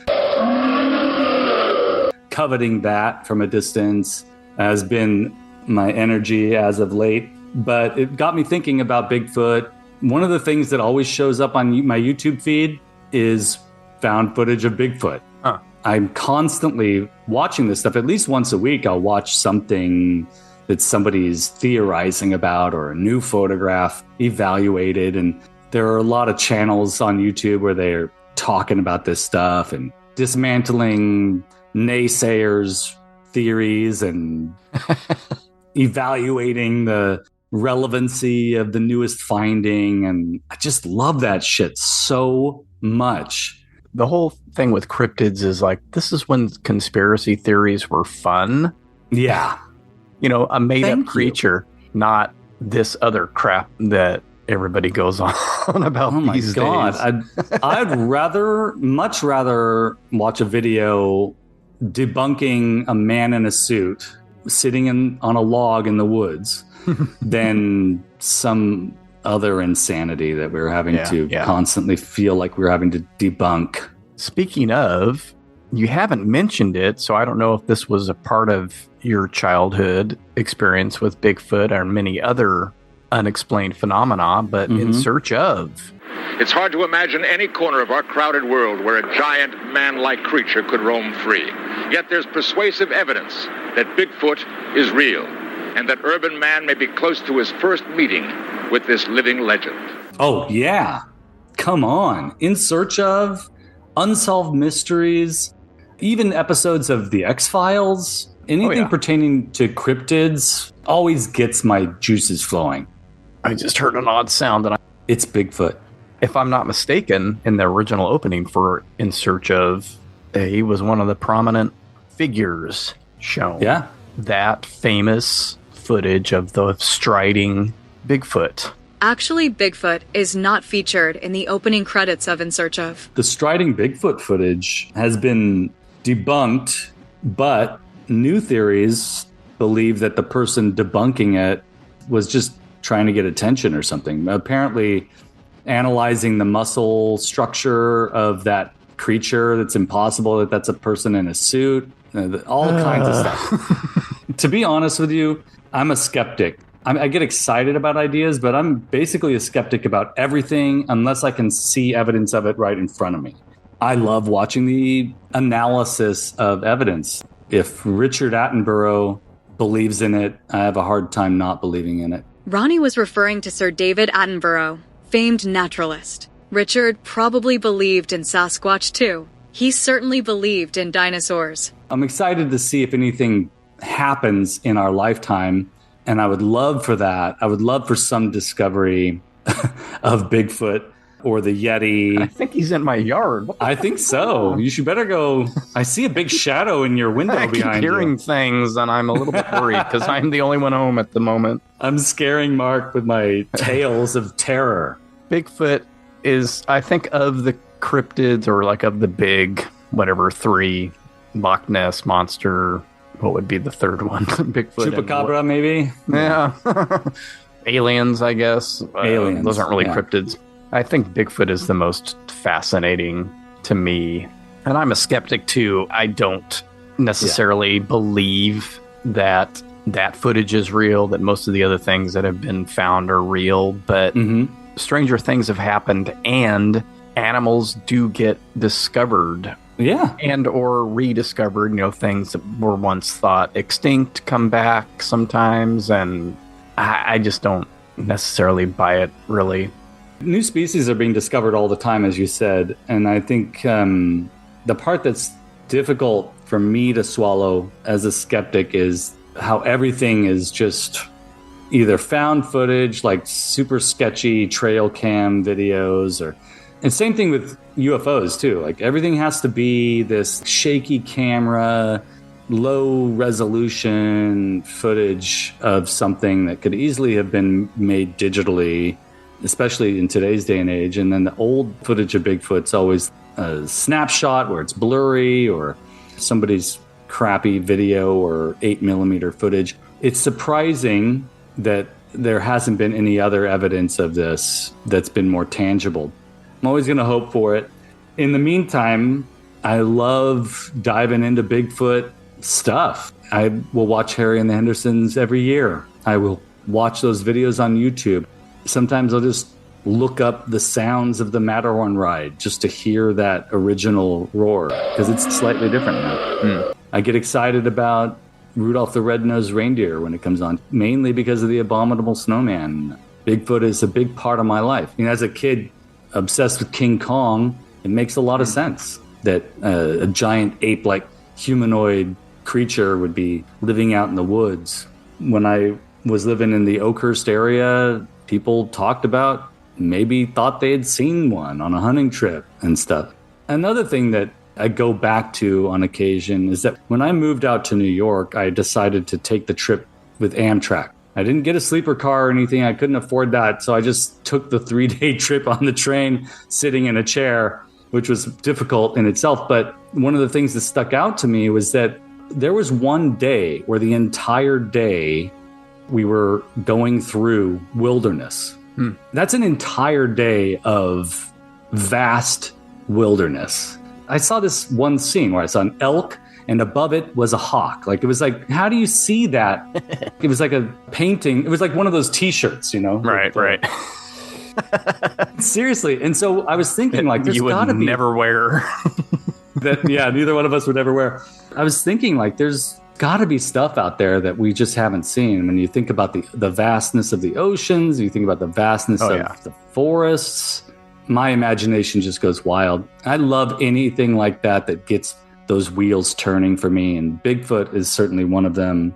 Coveting that from a distance has been my energy as of late. But it got me thinking about Bigfoot. One of the things that always shows up on my YouTube feed is found footage of Bigfoot. Huh. I'm constantly watching this stuff. At least once a week, I'll watch something that somebody's theorizing about or a new photograph evaluated. And there are a lot of channels on YouTube where they're talking about this stuff and dismantling naysayers' theories and evaluating the relevancy of the newest finding. And I just love that shit so much. The whole thing with cryptids is this is when conspiracy theories were fun. Yeah. A made-up creature, not this other crap that everybody goes on about these days. I'd much rather watch a video debunking a man in a suit sitting on a log in the woods than some other insanity that we're having to constantly feel like we're having to debunk. Speaking of, You haven't mentioned it, so I don't know if this was a part of your childhood experience with Bigfoot or many other unexplained phenomena, but In Search Of. It's hard to imagine any corner of our crowded world where a giant man-like creature could roam free. Yet there's persuasive evidence that Bigfoot is real, and that urban man may be close to his first meeting with this living legend. Oh, yeah. Come on. In Search Of, Unsolved Mysteries, even episodes of The X-Files, anything pertaining to cryptids always gets my juices flowing. I just heard an odd sound, and it's Bigfoot. If I'm not mistaken, in the original opening for In Search Of, he was one of the prominent figures shown. Yeah. That famous footage of the striding Bigfoot. Actually, Bigfoot is not featured in the opening credits of In Search Of. The striding Bigfoot footage has been debunked, but new theories believe that the person debunking it was just trying to get attention or something. Apparently, analyzing the muscle structure of that creature, it's impossible that that's a person in a suit, all kinds of stuff. To be honest with you, I'm a skeptic. I get excited about ideas, but I'm basically a skeptic about everything unless I can see evidence of it right in front of me. I love watching the analysis of evidence. If Richard Attenborough believes in it, I have a hard time not believing in it. Ronnie was referring to Sir David Attenborough, famed naturalist. Richard probably believed in Sasquatch too. He certainly believed in dinosaurs. I'm excited to see if anything happens in our lifetime, and I would love for that. I would love for some discovery of Bigfoot or the Yeti. I think he's in my yard. I think so. You should better go. I see a big shadow in your window behind you. I keep hearing things, and I'm a little bit worried because I'm the only one home at the moment. I'm scaring Mark with my tales of terror. Bigfoot is, I think, of the cryptids, or like of the big, whatever, 3, Loch Ness Monster. What would be the third one? Bigfoot. Chupacabra, maybe? Yeah. Aliens, I guess. Aliens. Those aren't really cryptids. I think Bigfoot is the most fascinating to me. And I'm a skeptic too. I don't necessarily believe that footage is real, that most of the other things that have been found are real. But stranger things have happened, and animals do get discovered. Yeah. And or rediscovered, things that were once thought extinct come back sometimes. And I just don't necessarily buy it, really. New species are being discovered all the time, as you said. And I think the part that's difficult for me to swallow as a skeptic is how everything is just either found footage, like super sketchy trail cam videos, and same thing with UFOs too. Like everything has to be this shaky camera, low resolution footage of something that could easily have been made digitally, especially in today's day and age. And then the old footage of Bigfoot's always a snapshot where it's blurry, or somebody's crappy video or 8mm footage. It's surprising that there hasn't been any other evidence of this that's been more tangible. I'm always going to hope for it. In the meantime, I love diving into Bigfoot stuff. I will watch Harry and the Hendersons every year. I will watch those videos on YouTube. Sometimes I'll just look up the sounds of the Matterhorn ride just to hear that original roar, because it's slightly different now. I get excited about Rudolph the Red-Nosed Reindeer when it comes on, mainly because of the Abominable Snowman. Bigfoot is a big part of my life. As a kid, obsessed with King Kong, it makes a lot of sense that a giant ape-like humanoid creature would be living out in the woods. When I was living in the Oakhurst area, people talked about, maybe thought they had seen one on a hunting trip and stuff. Another thing that I go back to on occasion is that when I moved out to New York, I decided to take the trip with Amtrak. I didn't get a sleeper car or anything. I couldn't afford that. So I just took the 3-day trip on the train, sitting in a chair, which was difficult in itself. But one of the things that stuck out to me was that there was one day where the entire day we were going through wilderness. That's an entire day of vast wilderness. I saw this one scene where I saw an elk and above it was a hawk. Like, it was like, how do you see that? It was like a painting. It was like one of those T-shirts, you know? Right, right. Seriously. And so I was thinking, like, there's got to be... never wear. that, yeah, neither one of us would ever wear. I was thinking, like, there's got to be stuff out there that we just haven't seen. When you think about the vastness of the oceans, you think about the vastness of the forests, my imagination just goes wild. I love anything like that gets those wheels turning for me, and Bigfoot is certainly one of them.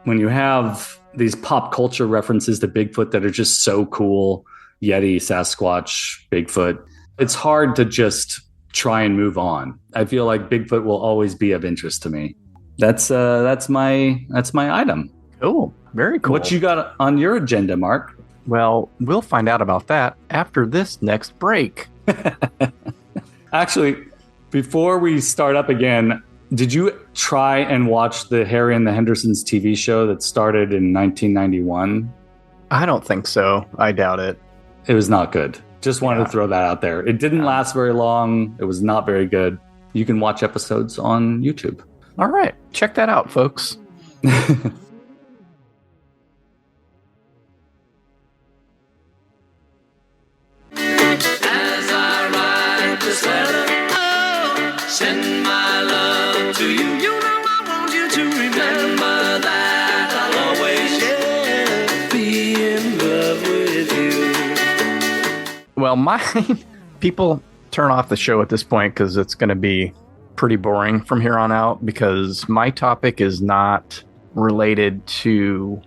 When you have these pop culture references to Bigfoot that are just so cool, Yeti, Sasquatch, Bigfoot, it's hard to just try and move on. I feel like Bigfoot will always be of interest to me. That's my item. Cool. Very cool. What you got on your agenda, Mark? Well, we'll find out about that after this next break. Actually, before we start up again, did you try and watch the Harry and the Hendersons TV show that started in 1991? I don't think so. I doubt it. It was not good. Just wanted to throw that out there. It didn't last very long. It was not very good. You can watch episodes on YouTube. All right. Check that out, folks. As I write this letter, send my love to you. You know I want you to remember that I'll always be in love with you. Well, people turn off the show at this point because it's going to be pretty boring from here on out, because my topic is not related to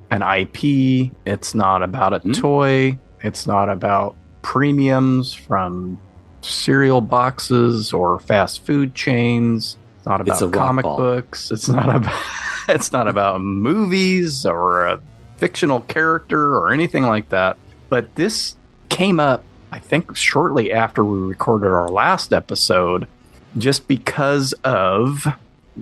an IP. It's not about a toy. It's not about premiums from cereal boxes or fast food chains. It's not about comic books. It's not about movies or a fictional character or anything like that. But this came up, I think, shortly after we recorded our last episode, just because of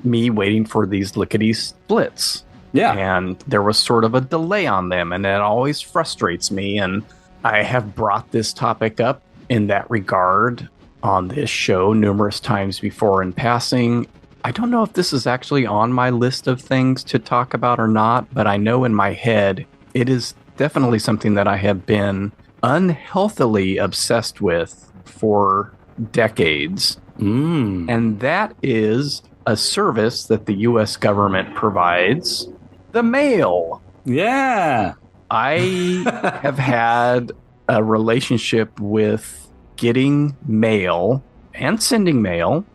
me waiting for these lickety splits. Yeah. And there was sort of a delay on them, and that always frustrates me. And I have brought this topic up in that regard on this show numerous times before in passing. I don't know if this is actually on my list of things to talk about or not, but I know in my head it is definitely something that I have been unhealthily obsessed with for decades. And that is a service that the U.S. government provides, the mail. Yeah. I have had a relationship with getting mail and sending mail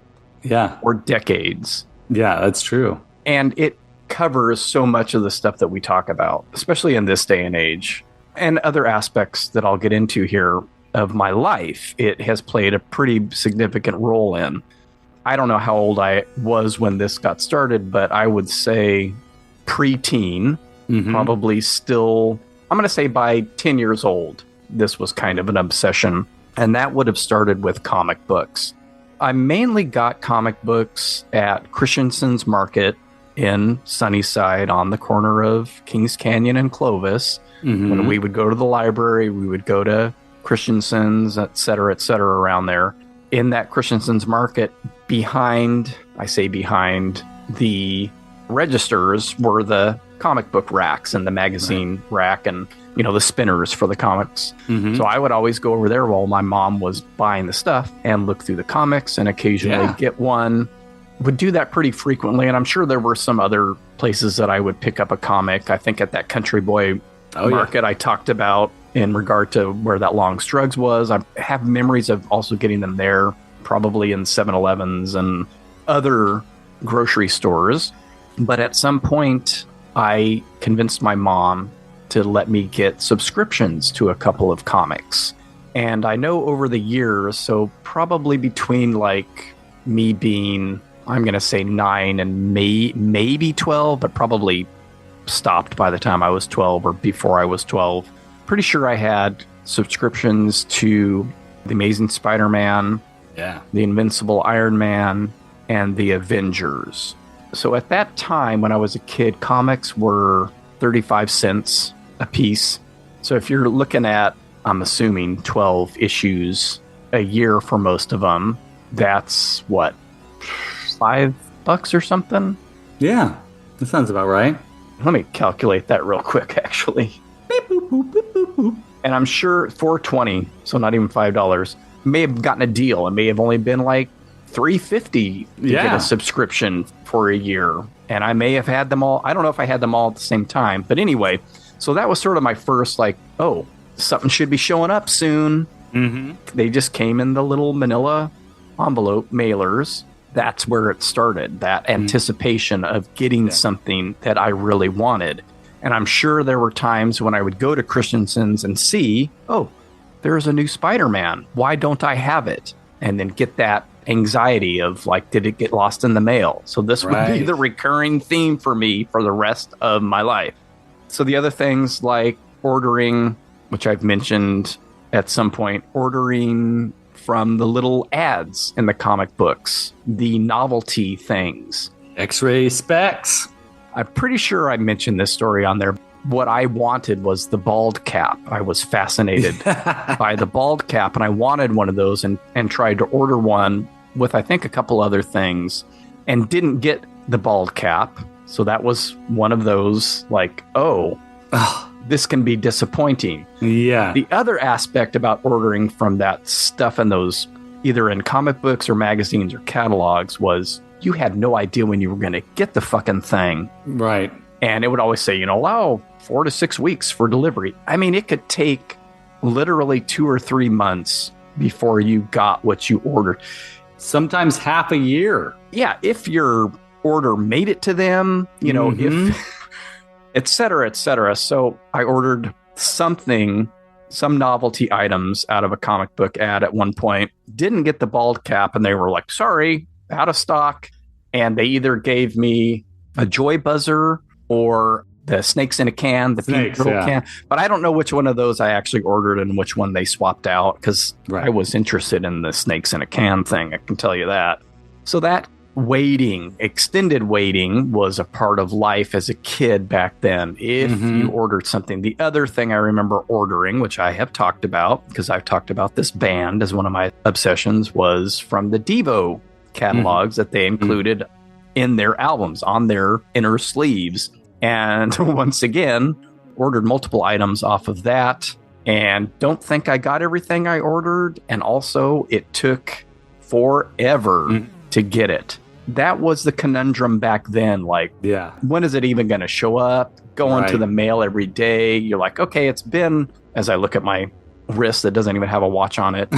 for decades. Yeah, that's true. And it covers so much of the stuff that we talk about, especially in this day and age, and other aspects that I'll get into here of my life. It has played a pretty significant role in. I don't know how old I was when this got started, but I would say preteen, probably still, I'm going to say by 10 years old, this was kind of an obsession. And that would have started with comic books. I mainly got comic books at Christensen's Market in Sunnyside on the corner of Kings Canyon and Clovis. When we would go to the library, we would go to Christensen's, et cetera, around there. In that Christensen's Market, behind the registers were the comic book racks and the magazine rack and, the spinners for the comics. So I would always go over there while my mom was buying the stuff and look through the comics and occasionally get one. Would do that pretty frequently, and I'm sure there were some other places that I would pick up a comic. I think at that Country Boy market I talked about in regard to where that Long Strugs was. I have memories of also getting them there, probably in 7-Elevens and other grocery stores. But at some point, I convinced my mom to let me get subscriptions to a couple of comics. And I know over the years, so probably between like me being, I'm going to say 9 and maybe 12, but probably stopped by the time I was 12 or before I was 12. Pretty sure I had subscriptions to The Amazing Spider-Man, The Invincible Iron Man, and The Avengers. So at that time, when I was a kid, comics were 35 cents a piece. So if you're looking at, I'm assuming, 12 issues a year for most of them, that's what, $5 or something? Yeah, that sounds about right. Let me calculate that real quick, actually. Beep, boop, boop, boop, boop, boop. And I'm sure $4.20, so not even $5, may have gotten a deal. It may have only been like $3.50 to get a subscription for a year. And I may have had them all. I don't know if I had them all at the same time. But anyway, so that was sort of my first like, oh, something should be showing up soon. Mm-hmm. They just came in the little manila envelope mailers. That's where it started, that anticipation of getting something that I really wanted. And I'm sure there were times when I would go to Christensen's and see, oh, there's a new Spider-Man. Why don't I have it? And then get that anxiety of like, did it get lost in the mail? So this would be the recurring theme for me for the rest of my life. So the other things like ordering, which I've mentioned at some point, ordering from the little ads in the comic books, the novelty things. X-ray specs. I'm pretty sure I mentioned this story on there. What I wanted was the bald cap. I was fascinated by the bald cap, and I wanted one of those and tried to order one with, I think, a couple other things, and didn't get the bald cap. So that was one of those like, oh, this can be disappointing. Yeah. The other aspect about ordering from that stuff in those, either in comic books or magazines or catalogs, was you had no idea when you were going to get the fucking thing. Right. And it would always say, allow 4 to 6 weeks for delivery. I mean, it could take literally 2 or 3 months before you got what you ordered. Sometimes half a year. Yeah. If your order made it to them, if... et cetera, et cetera. So I ordered some novelty items out of a comic book ad at one point, didn't get the bald cap, and they were like, sorry, out of stock. And they either gave me a joy buzzer or the snakes in a can, the pink little can. But I don't know which one of those I actually ordered and which one they swapped out, because I was interested in the snakes in a can thing. I can tell you that. So that extended waiting was a part of life as a kid back then. If you ordered something, the other thing I remember ordering, which I have talked about because I've talked about this band as one of my obsessions, was from the Devo catalogs that they included in their albums on their inner sleeves. And once again, ordered multiple items off of that, and don't think I got everything I ordered. And also it took forever to get it. That was the conundrum back then. Like, when is it even going to show up? Going to the mail every day. You're like, okay, it's been, as I look at my wrist that doesn't even have a watch on it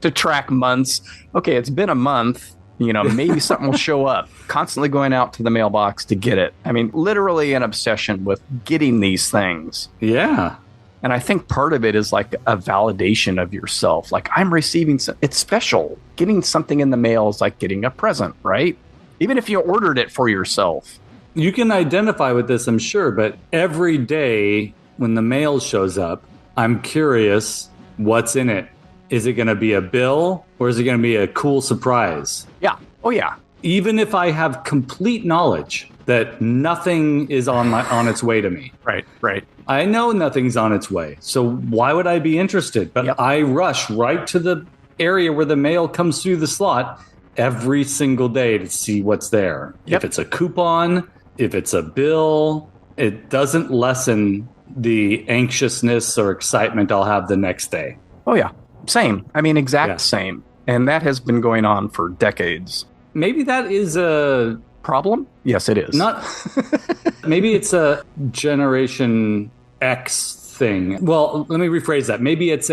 to track months. Okay, it's been a month. Maybe something will show up. Constantly going out to the mailbox to get it. I mean, literally an obsession with getting these things. Yeah. And I think part of it is like a validation of yourself. Like, I'm receiving it's special. Getting something in the mail is like getting a present, right? Even if you ordered it for yourself. You can identify with this, I'm sure, but every day when the mail shows up, I'm curious what's in it. Is it going to be a bill or is it going to be a cool surprise? Yeah. Oh, yeah. Even if I have complete knowledge that nothing is on its way to me. Right. I know nothing's on its way. So why would I be interested? But I rush right to the area where the mail comes through the slot every single day to see what's there. If it's a coupon, if it's a bill, it doesn't lessen the anxiousness or excitement I'll have the next day. Oh, yeah. Same. I mean, exact same. And that has been going on for decades. Maybe that is a problem? Yes, it is. Maybe it's a Generation X thing. Well, let me rephrase that. Maybe it's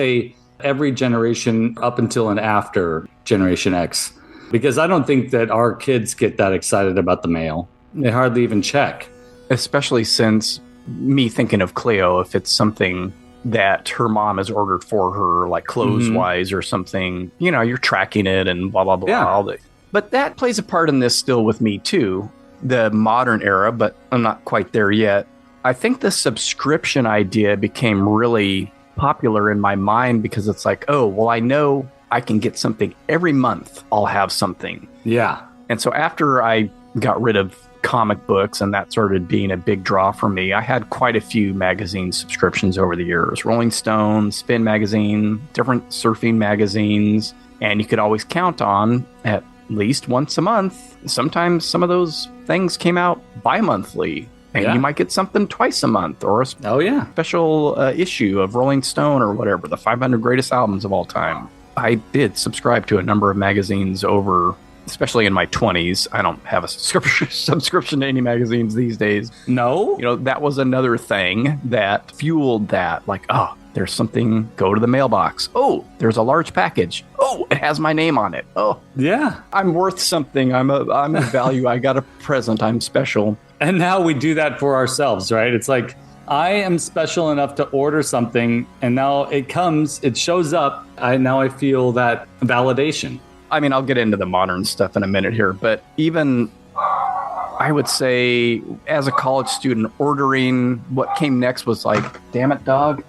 every generation up until and after Generation X. Because I don't think that our kids get that excited about the mail. They hardly even check. Especially since me thinking of Cleo, if it's something that her mom has ordered for her, like clothes-wise or something, you're tracking it and blah, blah, blah. Yeah. But that plays a part in this still with me, too. The modern era, but I'm not quite there yet. I think the subscription idea became really popular in my mind because it's like, oh, well, I know I can get something every month. I'll have something. Yeah. And so after I got rid of comic books and that started being a big draw for me, I had quite a few magazine subscriptions over the years. Rolling Stone, Spin Magazine, different surfing magazines. And you could always count on at least once a month. Sometimes some of those things came out bi-monthly. And you might get something twice a month, or a special issue of Rolling Stone or whatever, the 500 greatest albums of all time. I did subscribe to a number of magazines over, especially in my 20s. I don't have a subscription to any magazines these days. No? You know, that was another thing that fueled that. Like, oh, there's something, go to the mailbox. Oh, there's a large package. Oh, it has my name on it. Oh, yeah. I'm worth something. I'm a value. I got a present. I'm special. And now we do that for ourselves, right? It's like, I am special enough to order something, and now it comes, it shows up. Now I feel that validation. I mean, I'll get into the modern stuff in a minute here, but even I would say as a college student, ordering what came next was like, damn it, dog.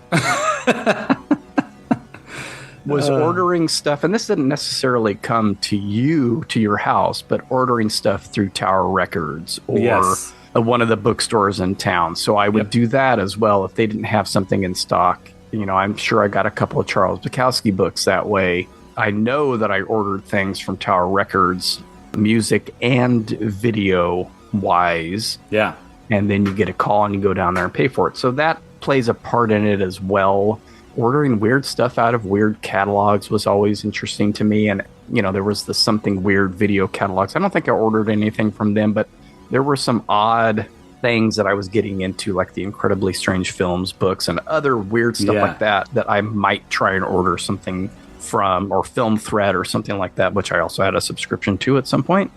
Was ordering stuff, and this didn't necessarily come to you, to your house, but ordering stuff through Tower Records or one of the bookstores in town. So I would do that as well if they didn't have something in stock. You know, I'm sure I got a couple of Charles Bukowski books that way. I know that I ordered things from Tower Records, music and video wise. Yeah. And then you get a call and you go down there and pay for it. So that plays a part in it as well. Ordering weird stuff out of weird catalogs was always interesting to me. And, you know, there was the Something Weird video catalogs. I don't think I ordered anything from them, but there were some odd things that I was getting into, like the Incredibly Strange Films books and other weird stuff like that I might try and order something from, or Film Thread or something like that, which I also had a subscription to at some point.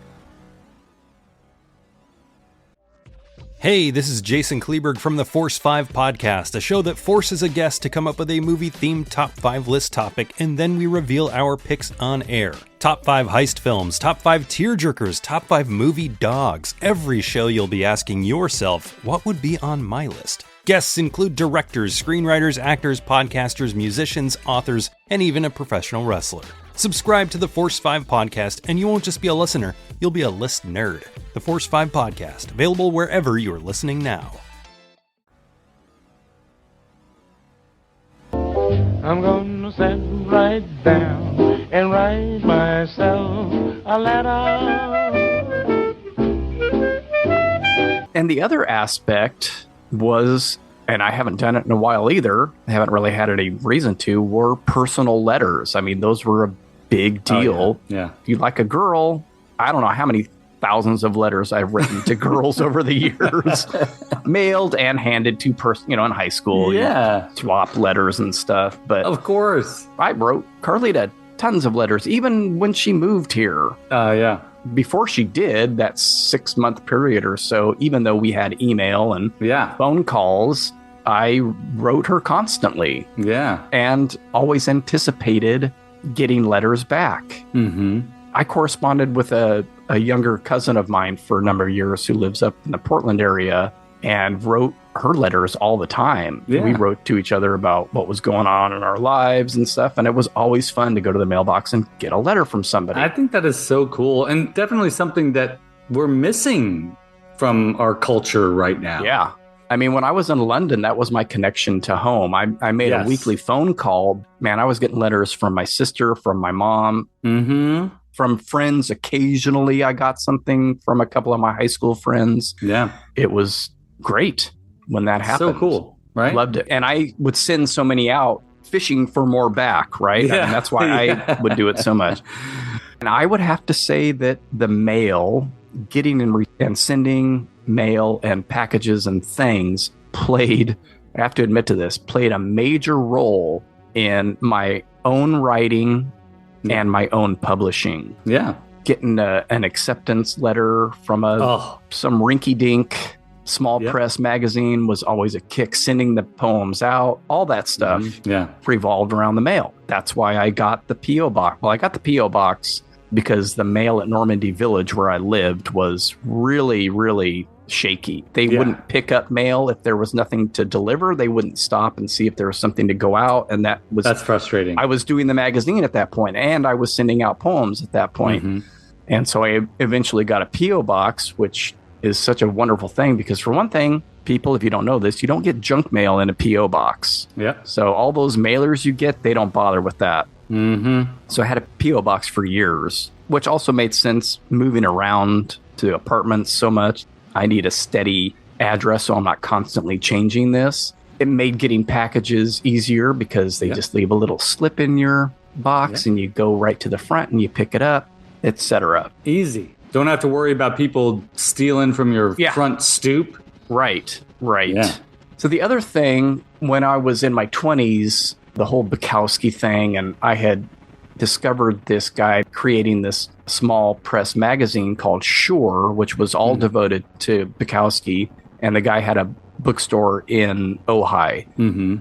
Hey, this is Jason Kleberg from the Force 5 podcast, a show that forces a guest to come up with a movie-themed top 5 list topic, and then we reveal our picks on air. Top 5 heist films, top 5 tearjerkers, top 5 movie dogs. Every show you'll be asking yourself, what would be on my list? Guests include directors, screenwriters, actors, podcasters, musicians, authors, and even a professional wrestler. Subscribe to the Force 5 podcast, and you won't just be a listener, you'll be a list nerd. The Force 5 podcast, available wherever you're listening now. I'm gonna sit right down and write myself a letter. And the other aspect was, and I haven't done it in a while either, I haven't really had any reason to, were personal letters. I mean, those were a big deal. Oh, yeah. If you like a girl, I don't know how many thousands of letters I've written to girls over the years, mailed and handed to in high school. Yeah. Swap letters and stuff. But of course, I wrote Carlita tons of letters, even when she moved here. Yeah. Before she did, that 6-month period or so, even though we had email and phone calls, I wrote her constantly. Yeah. And always anticipated getting letters back. Mm-hmm. I corresponded with a younger cousin of mine for a number of years who lives up in the Portland area and wrote her letters all the time. Yeah. We wrote to each other about what was going on in our lives and stuff. And it was always fun to go to the mailbox and get a letter from somebody. I think that is so cool, and definitely something that we're missing from our culture right now. Yeah. I mean, when I was in London, that was my connection to home. I made a weekly phone call. Man, I was getting letters from my sister, from my mom, from friends. Occasionally, I got something from a couple of my high school friends. Yeah. It was great when that happened. So cool, right? Loved it. And I would send so many out fishing for more back, right? Yeah. I mean, that's why I would do it so much. And I would have to say that the mail, getting and sending mail and packages and things I have to admit to this, played a major role in my own writing and my own publishing. Yeah. Getting an acceptance letter from some rinky-dink small press magazine was always a kick. Sending the poems out, all that stuff revolved around the mail. That's why I got the P.O. box. Well, I got the P.O. box because the mail at Normandy Village where I lived was really, really shaky. They wouldn't pick up mail if there was nothing to deliver. They wouldn't stop and see if there was something to go out. And that's frustrating. I was doing the magazine at that point, and I was sending out poems at that point. Mm-hmm. And so I eventually got a P.O. box, which is such a wonderful thing because, for one thing, people, if you don't know this, you don't get junk mail in a P.O. box. Yeah. So all those mailers you get, they don't bother with that. So I had a P.O. box for years, which also made sense moving around to apartments so much. I need a steady address so I'm not constantly changing this. It made getting packages easier because they just leave a little slip in your box and you go right to the front and you pick it up, etc. Easy. Don't have to worry about people stealing from your front stoop. Right. Yeah. So the other thing, when I was in my 20s, the whole Bukowski thing, and I had discovered this guy creating this small press magazine called Shore, which was all devoted to Bukowski. And the guy had a bookstore in Ojai.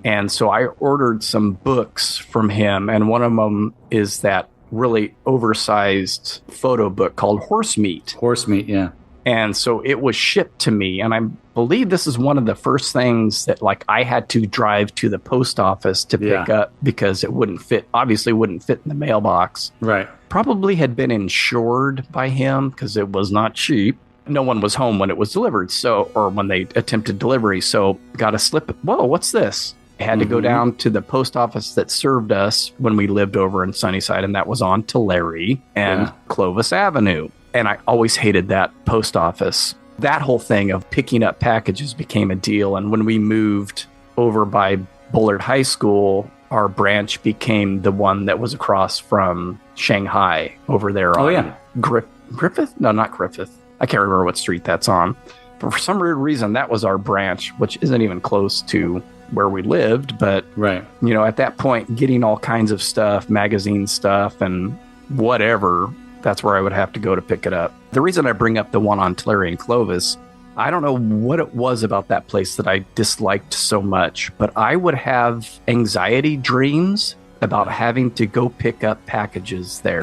And so I ordered some books from him. And one of them is that really oversized photo book called Horse Meat. Horse Meat, yeah. And so it was shipped to me. And I believe this is one of the first things that like I had to drive to the post office to pick up because it wouldn't fit, obviously wouldn't fit in the mailbox. Right. Probably had been insured by him because it was not cheap. No one was home when it was delivered. So, or when they attempted delivery. So got a slip. Whoa, what's this? I had to go down to the post office that served us when we lived over in Sunnyside. And that was on Tulare and Clovis Avenue. And I always hated that post office. That whole thing of picking up packages became a deal. And when we moved over by Bullard High School, our branch became the one that was across from Shanghai over there on Griffith? No, not Griffith. I can't remember what street that's on. But for some weird reason, that was our branch, which isn't even close to where we lived. But, you know, at that point, getting all kinds of stuff, magazine stuff and whatever, that's where I would have to go to pick it up. The reason I bring up the one on Tulare and Clovis, I don't know what it was about that place that I disliked so much, but I would have anxiety dreams about having to go pick up packages there.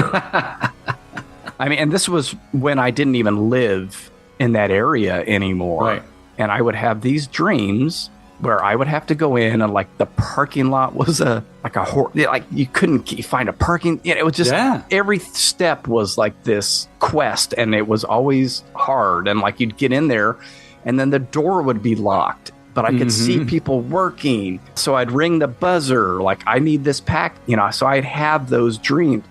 I mean, and this was when I didn't even live in that area anymore. Right. And I would have these dreams where I would have to go in and like the parking lot was like you couldn't find a parking. You know, it was just every step was like this quest and it was always hard. And like you'd get in there and then the door would be locked, but I could see people working. So I'd ring the buzzer like I need this pack, you know, so I'd have those dreams.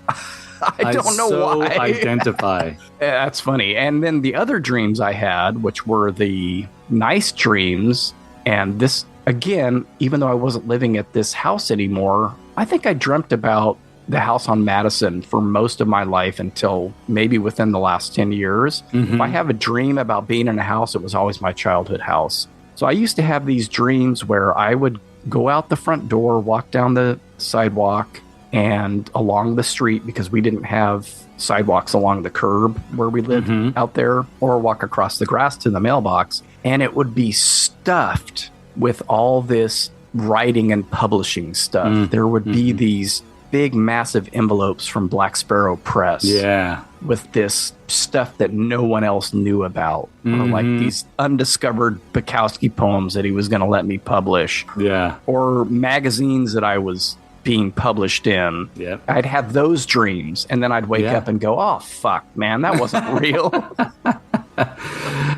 I don't know why. Identify. Yeah, that's funny. And then the other dreams I had, which were the nice dreams, and this, again, even though I wasn't living at this house anymore, I think I dreamt about the house on Madison for most of my life until maybe within the last 10 years. If I have a dream about being in a house, it was always my childhood house. So I used to have these dreams where I would go out the front door, walk down the sidewalk, and along the street because we didn't have sidewalks along the curb where we lived out there, or walk across the grass to the mailbox. And it would be stuffed with all this writing and publishing stuff. There would be these big, massive envelopes from Black Sparrow Press. Yeah. With this stuff that no one else knew about. Or like these undiscovered Bukowski poems that he was going to let me publish. Yeah. Or magazines that I was being published in. I'd have those dreams and then I'd wake up and go, oh fuck, man, that wasn't real.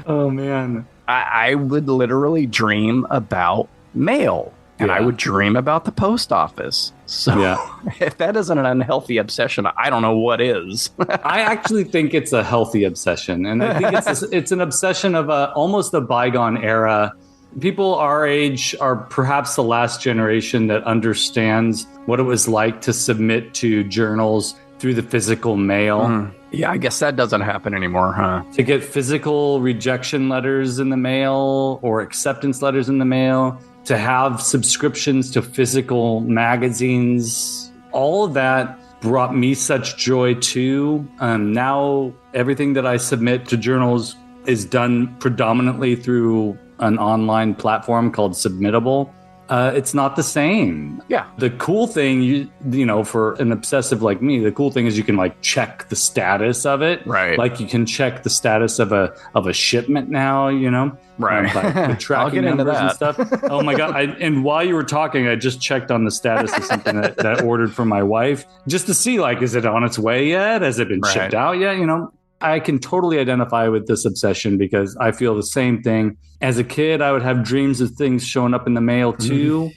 Oh man. I would literally dream about mail and I would dream about the post office. So if that isn't an unhealthy obsession, I don't know what is. I actually think it's a healthy obsession, and I think it's an obsession of almost a bygone era. People our age are perhaps the last generation that understands what it was like to submit to journals through the physical mail. Yeah, I guess that doesn't happen anymore, huh? To get physical rejection letters in the mail or acceptance letters in the mail, to have subscriptions to physical magazines, all of that brought me such joy too. Now everything that I submit to journals is done predominantly through an online platform called Submittable. It's not the same. Yeah. The cool thing, you know, for an obsessive like me, the cool thing is you can like check the status of it. Right. Like you can check the status of a shipment now, you know. Right. By the tracking numbers and stuff. Oh my God. And while you were talking, I just checked on the status of something that I ordered for my wife just to see, like, is it on its way yet? Has it been shipped out yet? You know, I can totally identify with this obsession because I feel the same thing. As a kid, I would have dreams of things showing up in the mail too.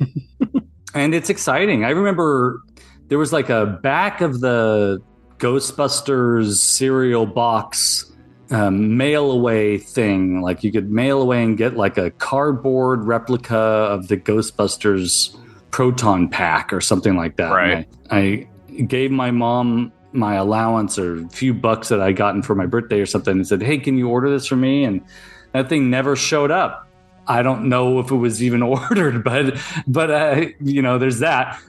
And it's exciting. I remember there was like a back of the Ghostbusters cereal box mail away thing. Like you could mail away and get like a cardboard replica of the Ghostbusters proton pack or something like that. Right. I gave my mom my allowance or a few bucks that I gotten for my birthday or something and said, hey, can you order this for me? And that thing never showed up. I don't know if it was even ordered, but there's that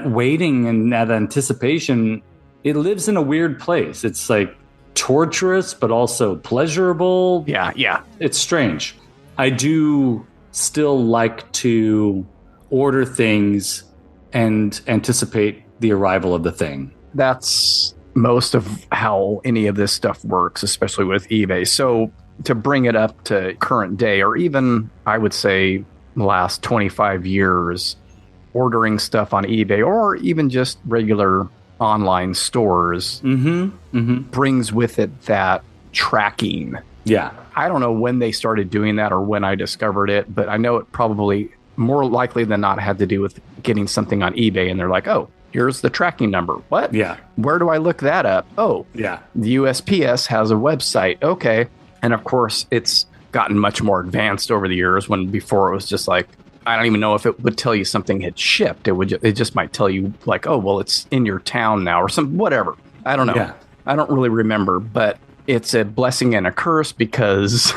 waiting and that anticipation. It lives in a weird place. It's like torturous, but also pleasurable. Yeah. It's strange. I do still like to order things and anticipate the arrival of the thing. That's most of how any of this stuff works, especially with eBay. So to bring it up to current day, or even I would say the last 25 years, ordering stuff on eBay or even just regular online stores brings with it that tracking. Yeah. I don't know when they started doing that or when I discovered it, but I know it probably more likely than not had to do with getting something on eBay and they're like, oh, here's the tracking number. What? Yeah. Where do I look that up? Oh, yeah. The USPS has a website. Okay. And of course, it's gotten much more advanced over the years when before it was just like, I don't even know if it would tell you something had shipped. It just might tell you like, oh, well, it's in your town now or some whatever. I don't know. Yeah. I don't really remember, but it's a blessing and a curse because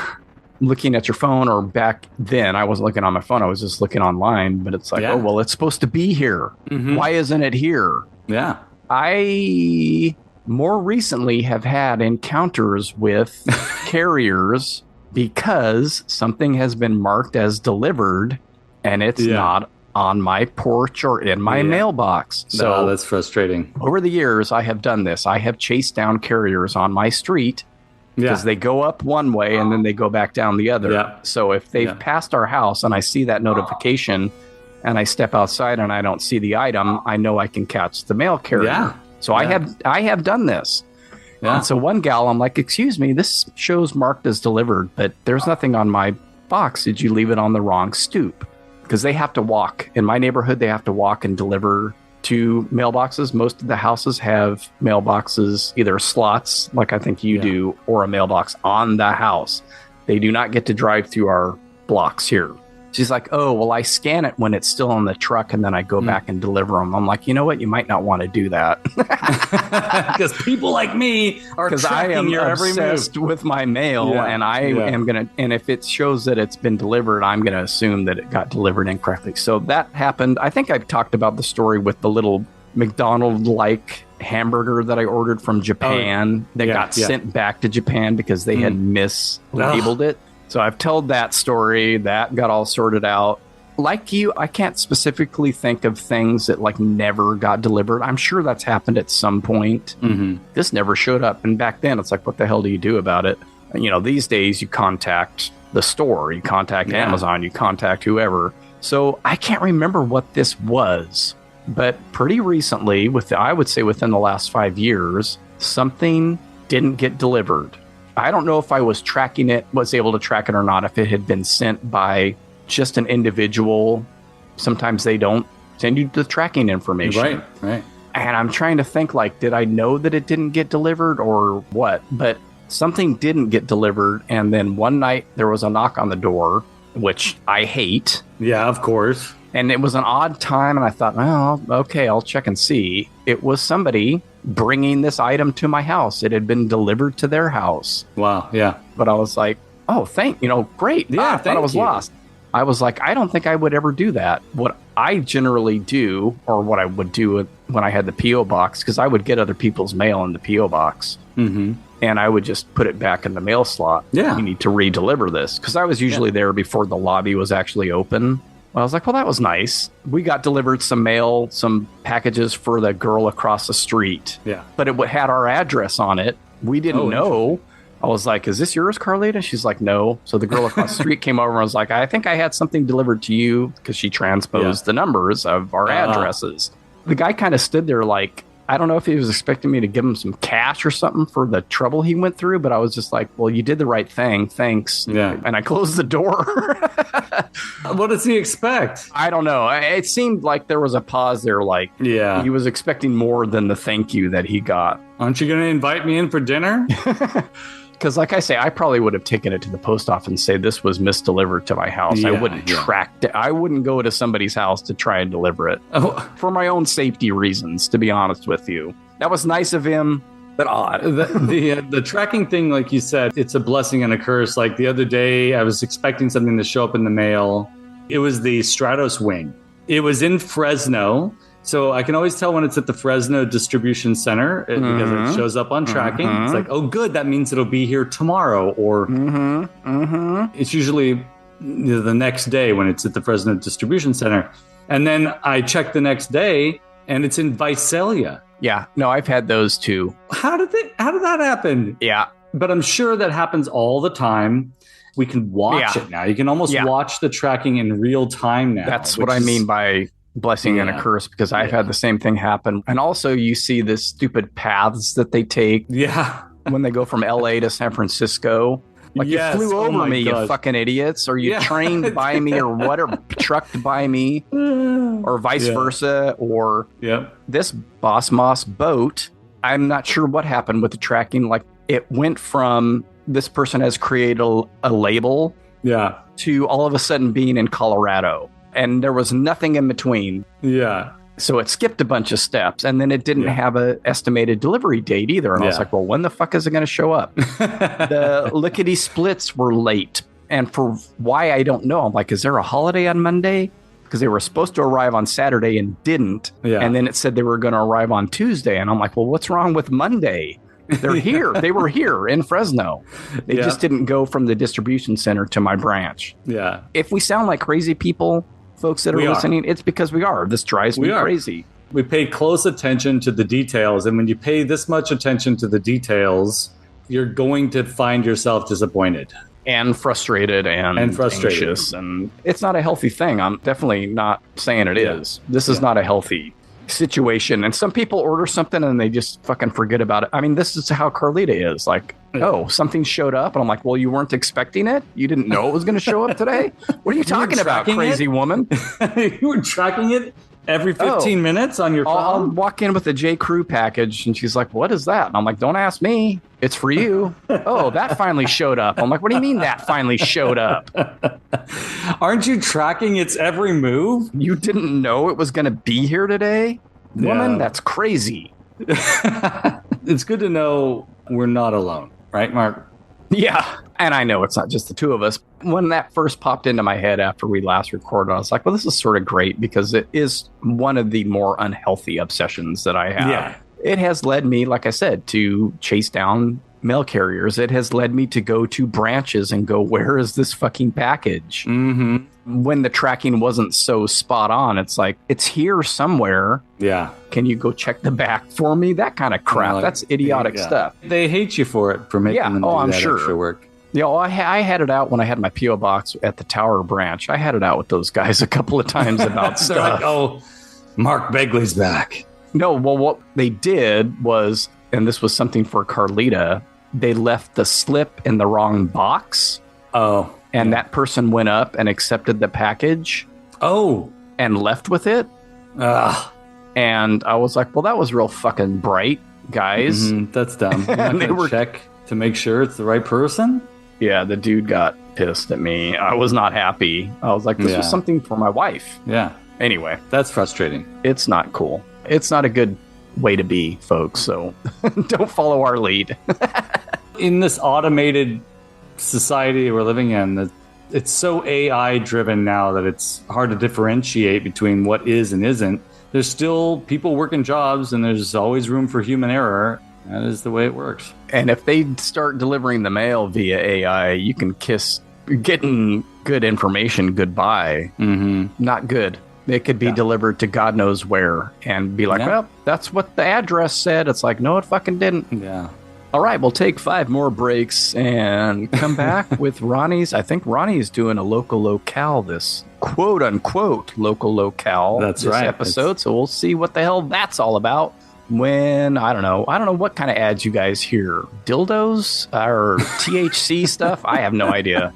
looking at your phone, or back then I wasn't looking on my phone. I was just looking online, but it's like, oh, well, it's supposed to be here. Why isn't it here? Yeah. I more recently have had encounters with carriers because something has been marked as delivered and it's not on my porch or in my mailbox. So that's frustrating. Over the years, I have done this. I have chased down carriers on my street because they go up one way and then they go back down the other. Yeah. So if they've passed our house and I see that notification and I step outside and I don't see the item, I know I can catch the mail carrier. Yeah. So I have done this. Yeah. And so one gal, I'm like, excuse me, this show's marked as delivered, but there's nothing on my box. Did you leave it on the wrong stoop? Because they have to walk. In my neighborhood, they have to walk and deliver to mailboxes. Most of the houses have mailboxes, either slots, like I think you do, or a mailbox on the house. They do not get to drive through our blocks here. She's like, oh, well, I scan it when it's still on the truck and then I go back and deliver them. I'm like, you know what? You might not want to do that. Because people like me are tracking your every move. Obsessed with my mail and I am going to, and if it shows that it's been delivered, I'm going to assume that it got delivered incorrectly. So that happened. I think I've talked about the story with the little McDonald's-like hamburger that I ordered from Japan that got sent back to Japan because they had mislabeled it. So I've told that story. That got all sorted out. Like you, I can't specifically think of things that like never got delivered. I'm sure that's happened at some point. This never showed up. And back then, it's like, what the hell do you do about it? You know, these days you contact the store, you contact Amazon, you contact whoever. So I can't remember what this was. But pretty recently, I would say within the last 5 years, something didn't get delivered. I don't know if I was tracking it, was able to track it or not, if it had been sent by just an individual. Sometimes they don't send you the tracking information. Right. And I'm trying to think, like, did I know that it didn't get delivered or what? But something didn't get delivered. And then one night there was a knock on the door, which I hate. Yeah, of course. And it was an odd time. And I thought, oh, okay, I'll check and see. It was somebody bringing this item to my house. It had been delivered to their house. Wow. Yeah. But I was like, oh, great. Yeah, I thought I was lost. I was like, I don't think I would ever do that. What I generally do, or what I would do when I had the P.O. box, because I would get other people's mail in the P.O. box. And I would just put it back in the mail slot. Yeah. You need to re-deliver this. Because I was usually there before the lobby was actually open. I was like, well, that was nice. We got delivered some mail, some packages for the girl across the street. Yeah. But it had our address on it. We didn't know. I was like, is this yours, Carlita? She's like, no. So the girl across the street came over and was like, I think I had something delivered to you, because she transposed the numbers of our addresses. The guy kind of stood there like, I don't know if he was expecting me to give him some cash or something for the trouble he went through, but I was just like, well, you did the right thing. Thanks. Yeah. And I closed the door. What does he expect? I don't know. It seemed like there was a pause there. Like, yeah, he was expecting more than the thank you that he got. Aren't you going to invite me in for dinner? Because like I say, I probably would have taken it to the post office and say this was misdelivered to my house. I wouldn't track it. I wouldn't go to somebody's house to try and deliver it for my own safety reasons, to be honest with you. That was nice of him, but odd. The tracking thing, like you said, it's a blessing and a curse. Like the other day, I was expecting something to show up in the mail. It was the Stratos wing. It was in Fresno. So I can always tell when it's at the Fresno Distribution Center because it shows up on tracking. It's like, oh, good. That means it'll be here tomorrow. Or it's usually the next day when it's at the Fresno Distribution Center. And then I check the next day and it's in Visalia. Yeah. No, I've had those too. How did that happen? Yeah. But I'm sure that happens all the time. We can watch it now. You can almost watch the tracking in real time now. That's what I mean by blessing and a curse, because I've had the same thing happen. And also you see the stupid paths that they take when they go from LA to San Francisco. Like, you flew over me, you fucking idiots, or you trained by me, or whatever, trucked by me, or vice versa, or this Boss Moss boat. I'm not sure what happened with the tracking. Like, it went from this person has created a label to all of a sudden being in Colorado. And there was nothing in between. Yeah. So it skipped a bunch of steps, and then it didn't have an estimated delivery date either. And I was like, well, when the fuck is it going to show up? The lickety splits were late. And for why, I don't know. I'm like, is there a holiday on Monday? Because they were supposed to arrive on Saturday and didn't. Yeah. And then it said they were going to arrive on Tuesday. And I'm like, well, what's wrong with Monday? They're here. They were here in Fresno. They just didn't go from the distribution center to my branch. Yeah. If we sound like crazy people, folks that are listening, it's because we are. This drives me crazy. We pay close attention to the details. And when you pay this much attention to the details, you're going to find yourself disappointed. And frustrated and anxious. And it's not a healthy thing. I'm definitely not saying it is. This is not a healthy situation. And some people order something and they just fucking forget about it. I mean, this is how Carlita is. Like, oh, something showed up. And I'm like, well, you weren't expecting it? You didn't know it was going to show up today? What are you talking about, crazy woman? You were tracking it every 15 minutes on your phone? I'll walk in with a J. Crew package and she's like, what is that? And I'm like, don't ask me. It's for you. Oh, that finally showed up. I'm like, what do you mean that finally showed up? Aren't you tracking its every move? You didn't know it was going to be here today? Woman, that's crazy. It's good to know we're not alone, right, Mark? Yeah. And I know it's not just the two of us. When that first popped into my head after we last recorded, I was like, well, this is sort of great because it is one of the more unhealthy obsessions that I have. Yeah. It has led me, like I said, to chase down mail carriers. It has led me to go to branches and go, where is this fucking package? Mm-hmm. When the tracking wasn't so spot on, it's like, it's here somewhere. Yeah. Can you go check the back for me? That kind of crap. That's idiotic stuff. They hate you for it, for making them do I'm that sure. extra work. Yeah, well, I had it out when I had my P.O. box at the Tower branch. I had it out with those guys a couple of times about stuff. Like, oh, Mark Begley's back. No, well, what they did was, and this was something for Carlita, they left the slip in the wrong box. Oh. And that person went up and accepted the package. Oh. And left with it. Ugh. And I was like, well, that was real fucking bright, guys. Mm-hmm. That's dumb. You're not gonna check to make sure it's the right person? Yeah, the dude got pissed at me. I was not happy. I was like, this was something for my wife. Yeah. Anyway. That's frustrating. It's not cool. It's not a good way to be, folks. So don't follow our lead. In this automated society we're living in, it's so AI driven now that it's hard to differentiate between what is and isn't. There's still people working jobs and there's always room for human error. That is the way it works. And if they start delivering the mail via AI, you can kiss getting good information goodbye. Mm-hmm. Not good. It could be delivered to God knows where and be like, well, that's what the address said. It's like, no, it fucking didn't. Yeah. All right, we'll take 5 more breaks and come back with Ronnie's. I think Ronnie's doing a local locale, this quote unquote local locale. That's this right. Episode. So we'll see what the hell that's all about. when, I don't know what kind of ads you guys hear. Dildos or THC stuff? I have no idea.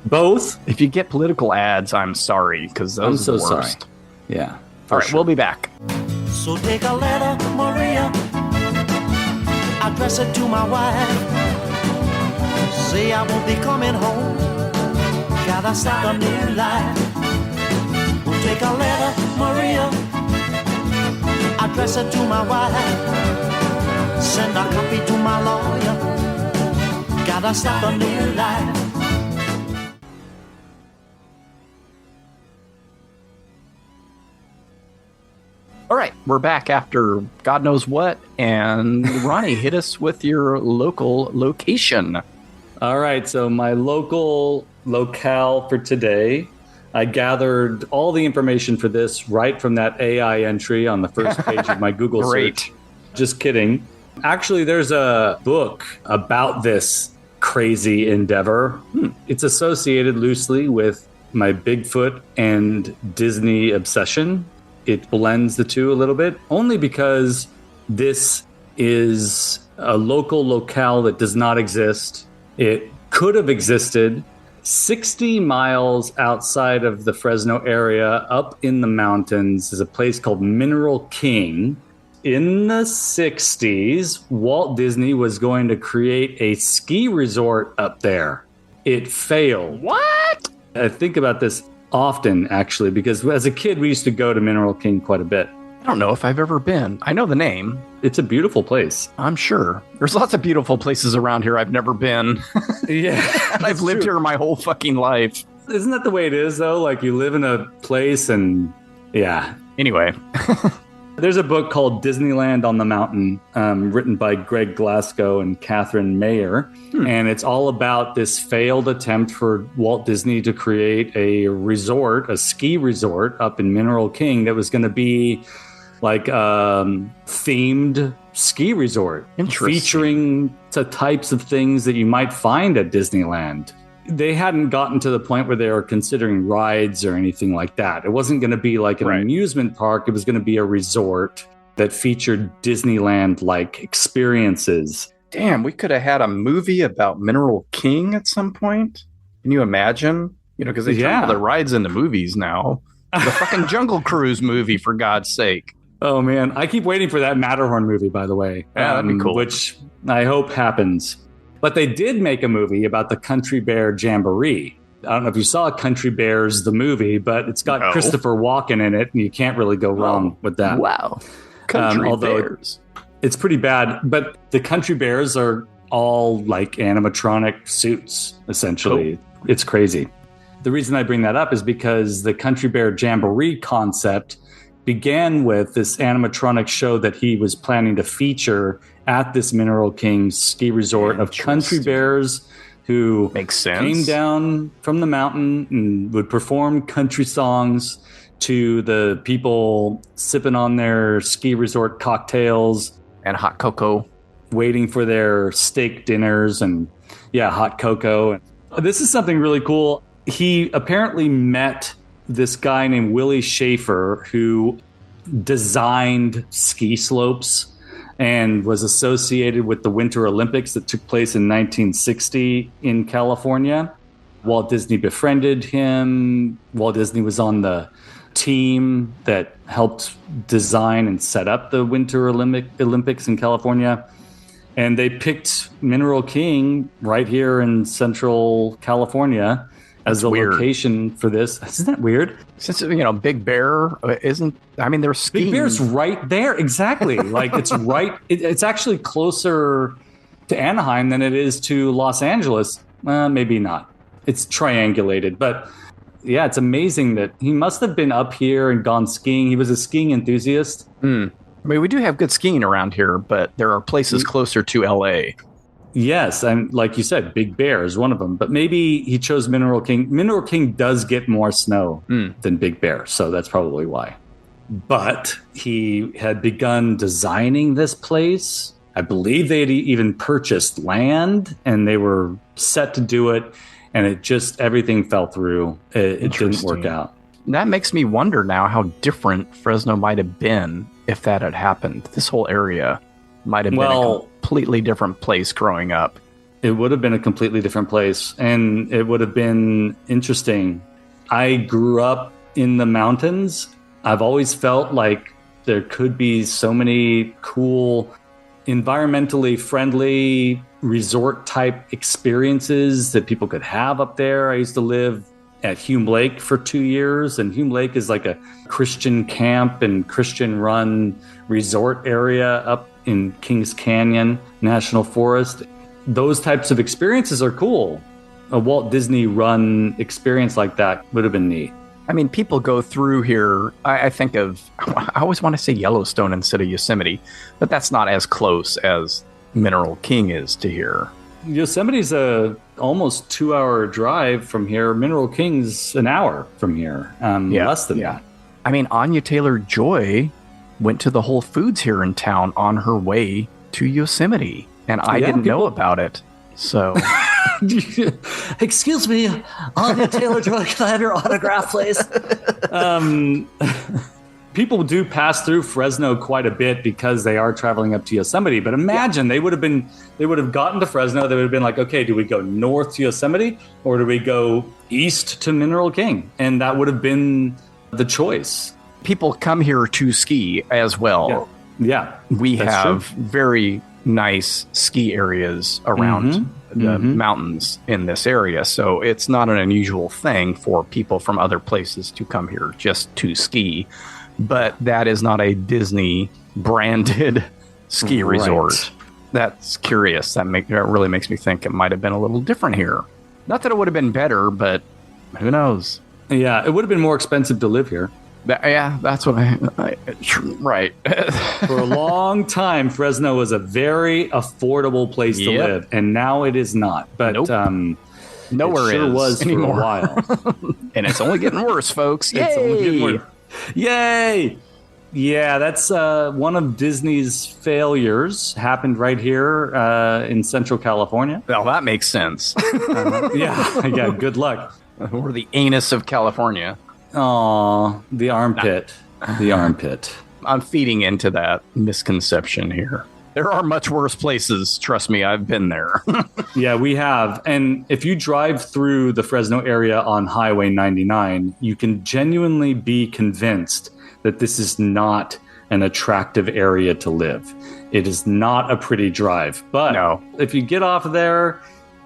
Both. If you get political ads, I'm sorry, because those are the worst. Sorry. Yeah. All right, we'll be back. So take a letter, Maria, address it to my wife. Say I won't be coming home, gotta start a new life. We'll take a letter, Maria, address it to my wife. Send a copy to my lawyer, gotta start a new life. All right, we're back after God knows what, and Ronnie, hit us with your local location. All right, so my locale for today, I gathered all the information for this right from that AI entry on the first page of my Google search. Just kidding. Actually, there's a book about this crazy endeavor. It's associated loosely with my Bigfoot and Disney obsession. It blends the two a little bit, only because this is a local locale that does not exist. It could have existed 60 miles outside of the Fresno area, up in the mountains, is a place called Mineral King. In the 60s, Walt Disney was going to create a ski resort up there. It failed. What? I think about this often, actually, because as a kid, we used to go to Mineral King quite a bit. I don't know if I've ever been. I know the name. It's a beautiful place. I'm sure. There's lots of beautiful places around here I've never been. Yeah. And I've lived here my whole fucking life. Isn't that the way it is, though? Like, you live in a place and, yeah. Anyway. There's a book called Disneyland on the Mountain, written by Greg Glasgow and Catherine Mayer. And it's all about this failed attempt for Walt Disney to create a resort, a ski resort up in Mineral King that was going to be like themed ski resort. Featuring the types of things that you might find at Disneyland. They hadn't gotten to the point where they were considering rides or anything like that. It wasn't going to be like an amusement park. It was going to be a resort that featured Disneyland-like experiences. Damn, we could have had a movie about Mineral King at some point. Can you imagine? You know, because they turn all the rides into movies now. The fucking Jungle Cruise movie, for God's sake. Oh, man. I keep waiting for that Matterhorn movie, by the way. Yeah, that'd be cool. Which I hope happens. But they did make a movie about the Country Bear Jamboree. I don't know if you saw Country Bears, the movie, but it's got Christopher Walken in it, and you can't really go wrong with that. Wow. Country Bears. It's pretty bad, but the Country Bears are all like animatronic suits, essentially. Oh. It's crazy. The reason I bring that up is because the Country Bear Jamboree concept began with this animatronic show that he was planning to feature at this Mineral King ski resort of country bears who came down from the mountain and would perform country songs to the people sipping on their ski resort cocktails and hot cocoa, waiting for their steak dinners and hot cocoa. This is something really cool. He apparently met this guy named Willie Schaefer who designed ski slopes and was associated with the Winter Olympics that took place in 1960 in California. Walt Disney befriended him. Walt Disney was on the team that helped design and set up the Winter Olympics in California. And they picked Mineral King right here in Central California as the location for this. Isn't that weird? Since, Big Bear they're skiing. Big Bear's right there. Exactly. Like it's right. It's actually closer to Anaheim than it is to Los Angeles. Maybe not. It's triangulated, but yeah, it's amazing that he must have been up here and gone skiing. He was a skiing enthusiast. I mean, we do have good skiing around here, but there are places closer to LA. Yes, and like you said, Big Bear is one of them. But maybe he chose Mineral King. Mineral King does get more snow than Big Bear, so that's probably why. But he had begun designing this place. I believe they had even purchased land, and they were set to do it, and everything fell through. It didn't work out. That makes me wonder now how different Fresno might have been if that had happened. This whole area might have been a completely different place growing up. It would have been a completely different place, and it would have been interesting. I grew up in the mountains. I've always felt like there could be so many cool, environmentally friendly resort type experiences that people could have up there. I used to live at Hume Lake for 2 years, and Hume Lake is like a Christian camp and Christian run resort area up in Kings Canyon National Forest. Those types of experiences are cool. A Walt Disney run experience like that would have been neat. I mean, people go through here. I think of, I always want to say Yellowstone instead of Yosemite, but that's not as close as Mineral King is to here. Yosemite's a almost 2-hour drive from here. Mineral King's an hour from here. Less than that. I mean, Anya Taylor-Joy went to the Whole Foods here in town on her way to Yosemite, and I didn't know about it. So, excuse me, Anya Taylor-Joy, can I have your autograph, please? People do pass through Fresno quite a bit because they are traveling up to Yosemite. But imagine they would have gotten to Fresno. They would have been like, okay, do we go north to Yosemite or do we go east to Mineral King? And that would have been the choice. People come here to ski as well. Yeah. We have very nice ski areas around the mountains in this area. So it's not an unusual thing for people from other places to come here just to ski. But that is not a Disney branded ski resort. That's curious. That really makes me think it might have been a little different here. Not that it would have been better, but who knows? Yeah, it would have been more expensive to live here. That's what right. For a long time, Fresno was a very affordable place to live, and now it is not. But nowhere it sure was anymore. For a while. And it's only getting worse, folks. Yay! It's only getting worse. Yay! Yeah, that's one of Disney's failures. Happened right here in Central California. Well, that makes sense. Yeah. Good luck. We're the anus of California. Oh, the armpit. The armpit. I'm feeding into that misconception here. There are much worse places. Trust me, I've been there. Yeah, we have. And if you drive through the Fresno area on Highway 99, you can genuinely be convinced that this is not an attractive area to live. It is not a pretty drive. But if you get off of there,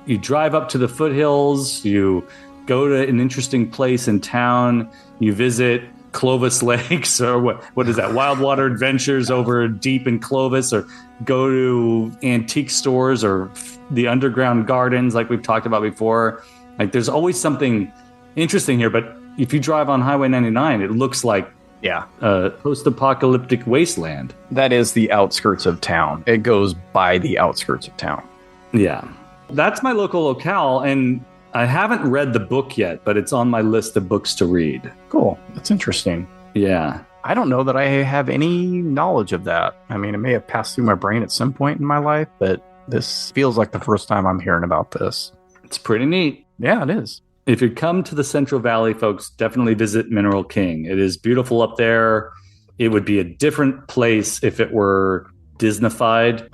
you drive up to the foothills, you go to an interesting place in town, you visit Clovis Lakes or what is that? Wildwater Adventures over deep in Clovis, or go to antique stores or the underground gardens like we've talked about before. Like there's always something interesting here, but if you drive on Highway 99, it looks like a post-apocalyptic wasteland. That is the outskirts of town. It goes by the outskirts of town. Yeah. That's my local locale, and I haven't read the book yet, but it's on my list of books to read. Cool. That's interesting. Yeah. I don't know that I have any knowledge of that. I mean, it may have passed through my brain at some point in my life, but this feels like the first time I'm hearing about this. It's pretty neat. Yeah, it is. If you come to the Central Valley, folks, definitely visit Mineral King. It is beautiful up there. It would be a different place if it were Disneyfied.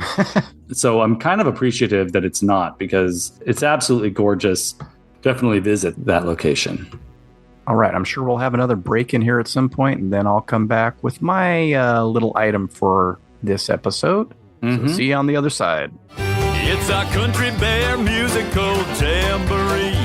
So I'm kind of appreciative that it's not, because it's absolutely gorgeous. Definitely visit that location. All right. I'm sure we'll have another break in here at some point, and then I'll come back with my little item for this episode. So see you on the other side. It's a country bear musical jamboree.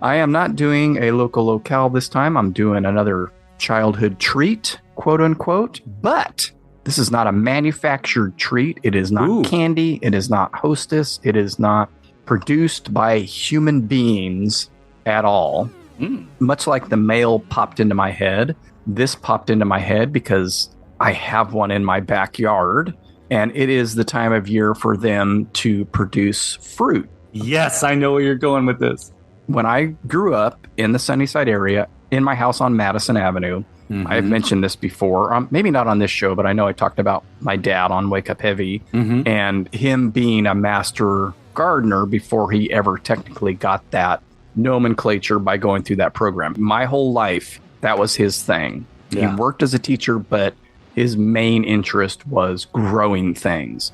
I am not doing a local locale this time. I'm doing another childhood treat, quote unquote, but this is not a manufactured treat. It is not candy. It is not Hostess. It is not produced by human beings at all. Much like the mail popped into my head, this popped into my head because I have one in my backyard, and it is the time of year for them to produce fruit. Yes, I know where you're going with this. When I grew up in the Sunnyside area, in my house on Madison Avenue, I've mentioned this before, maybe not on this show, but I know I talked about my dad on Wake Up Heavy and him being a master gardener before he ever technically got that nomenclature by going through that program. My whole life, that was his thing. Yeah. He worked as a teacher, but his main interest was growing things.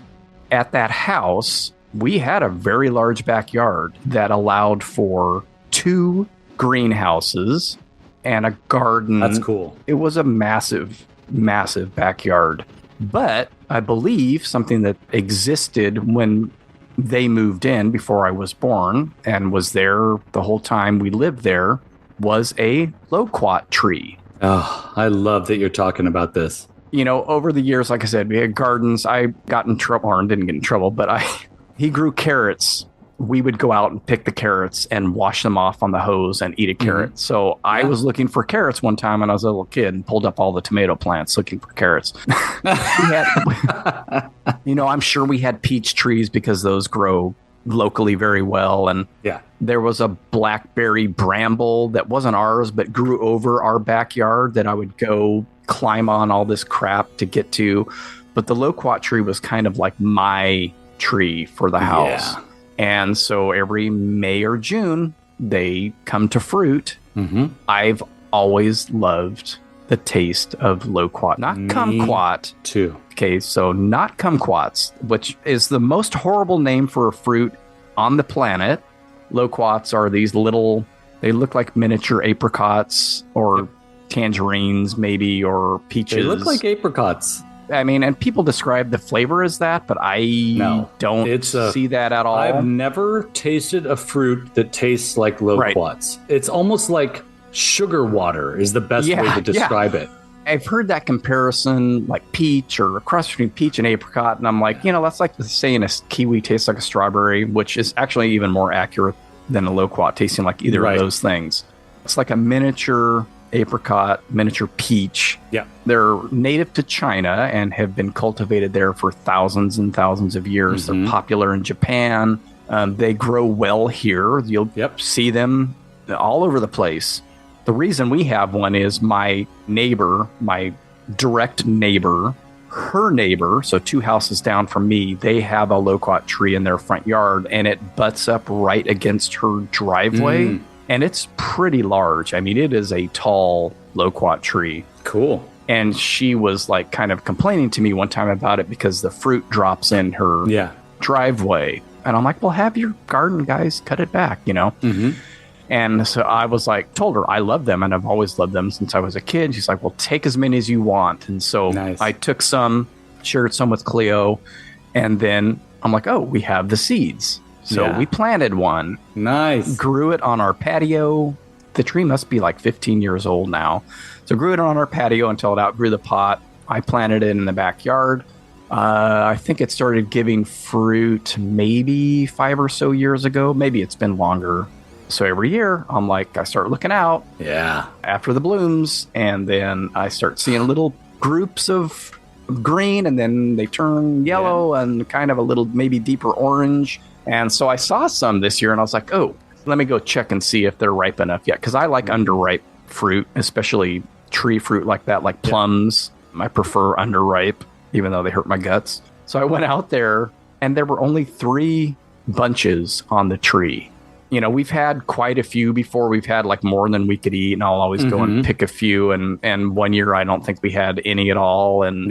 At that house, we had a very large backyard that allowed for 2 greenhouses and a garden. That's cool. It was a massive, massive backyard. But I believe something that existed when they moved in before I was born and was there the whole time we lived there was a loquat tree. Oh, I love that you're talking about this. You know, over the years, like I said, we had gardens. I got in trouble, or didn't get in trouble, but he grew carrots. We would go out and pick the carrots and wash them off on the hose and eat a carrot. So I was looking for carrots one time when I was a little kid and pulled up all the tomato plants looking for carrots. You know, I'm sure we had peach trees because those grow locally very well. And there was a blackberry bramble that wasn't ours, but grew over our backyard that I would go climb on all this crap to get to. But the loquat tree was kind of like my tree for the house. Yeah. And so every May or June, they come to fruit. Mm-hmm. I've always loved the taste of loquat, not kumquat. Too. Okay, so not kumquats, which is the most horrible name for a fruit on the planet. Loquats are these little, they look like miniature apricots or tangerines maybe, or peaches. They look like apricots. I mean, and people describe the flavor as that, but I don't see that at all. I've never tasted a fruit that tastes like loquats. Right. It's almost like sugar water is the best way to describe it. I've heard that comparison, like peach or a cross between peach and apricot, and I'm like, you know, that's like saying a kiwi tastes like a strawberry, which is actually even more accurate than a loquat tasting like either of those things. It's like a miniature apricot, miniature peach. Yeah. They're native to China and have been cultivated there for thousands and thousands of years. Mm-hmm. They're popular in Japan. They grow well here. You'll see them all over the place. The reason we have one is my neighbor, my direct neighbor, her neighbor, so 2 houses down from me, they have a loquat tree in their front yard, and it butts up right against her driveway. And it's pretty large. I mean, it is a tall loquat tree. Cool. And she was like kind of complaining to me one time about it because the fruit drops in her driveway. And I'm like, well, have your garden guys cut it back, you know? Mm-hmm. And so I was like, told her I love them and I've always loved them since I was a kid. She's like, well, take as many as you want. And so I took some, shared some with Cleo. And then I'm like, oh, we have the seeds. So we planted one. Nice. Grew it on our patio. The tree must be like 15 years old now. So grew it on our patio until it outgrew the pot. I planted it in the backyard. I think it started giving fruit maybe 5 or so years ago. Maybe it's been longer. So every year, I'm like, I start looking out after the blooms. And then I start seeing little groups of green. And then they turn yellow and kind of a little maybe deeper orange. And so I saw some this year and I was like, oh, let me go check and see if they're ripe enough yet. Because I like underripe fruit, especially tree fruit like that, like plums. I prefer underripe, even though they hurt my guts. So I went out there and there were only 3 bunches on the tree. You know, we've had quite a few before. We've had like more than we could eat. And I'll always go and pick a few. And one year, I don't think we had any at all. And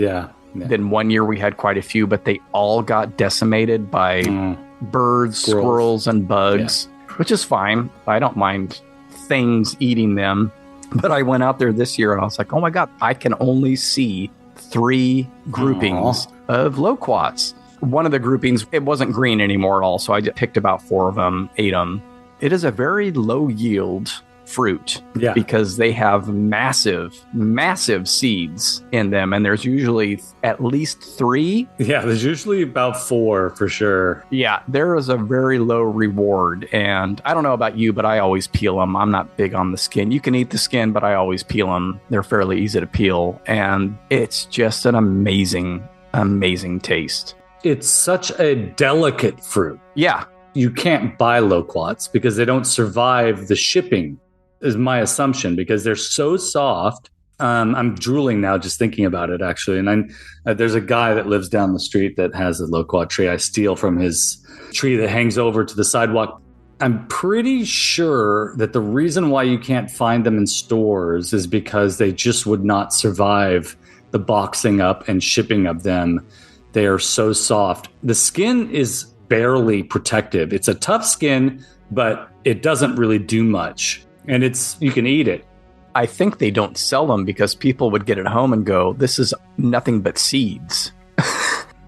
then one year we had quite a few, but they all got decimated by birds, squirrels, and bugs, which is fine. I don't mind things eating them. But I went out there this year and I was like, oh my God, I can only see 3 groupings of loquats. One of the groupings, it wasn't green anymore at all. So I just picked about 4 of them, ate them. It is a very low yield fruit because they have massive, massive seeds in them. And there's usually at least 3. Yeah, there's usually about 4 for sure. Yeah, there is a very low reward. And I don't know about you, but I always peel them. I'm not big on the skin. You can eat the skin, but I always peel them. They're fairly easy to peel. And it's just an amazing, amazing taste. It's such a delicate fruit. Yeah. You can't buy loquats because they don't survive the shipping, is my assumption, because they're so soft. I'm drooling now just thinking about it, actually. And there's a guy that lives down the street that has a loquat tree. I steal from his tree that hangs over to the sidewalk. I'm pretty sure that the reason why you can't find them in stores is because they just would not survive the boxing up and shipping of them. They are so soft. The skin is barely protective. It's a tough skin, but it doesn't really do much. And you can eat it. I think they don't sell them because people would get it home and go, this is nothing but seeds.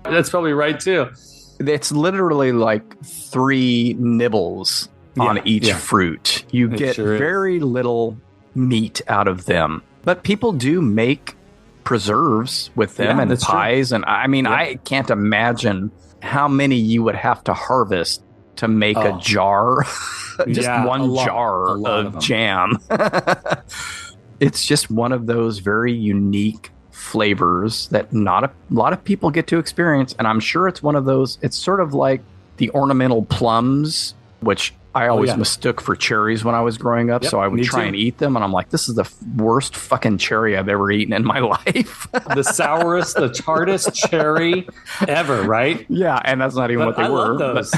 That's probably right, too. It's literally like 3 nibbles on each fruit. You get very little meat out of them. But people do make preserves with them and pies. True. And I mean, I can't imagine how many you would have to harvest to make a jar. Just one jar of jam. It's just one of those very unique flavors that not a lot of people get to experience. And I'm sure it's one of those, it's sort of like the ornamental plums, which I always mistook for cherries when I was growing up. So I would try and eat them. And I'm like, this is the worst fucking cherry I've ever eaten in my life. The sourest, the hardest cherry ever, right? Yeah. And that's not even what they were. Love those.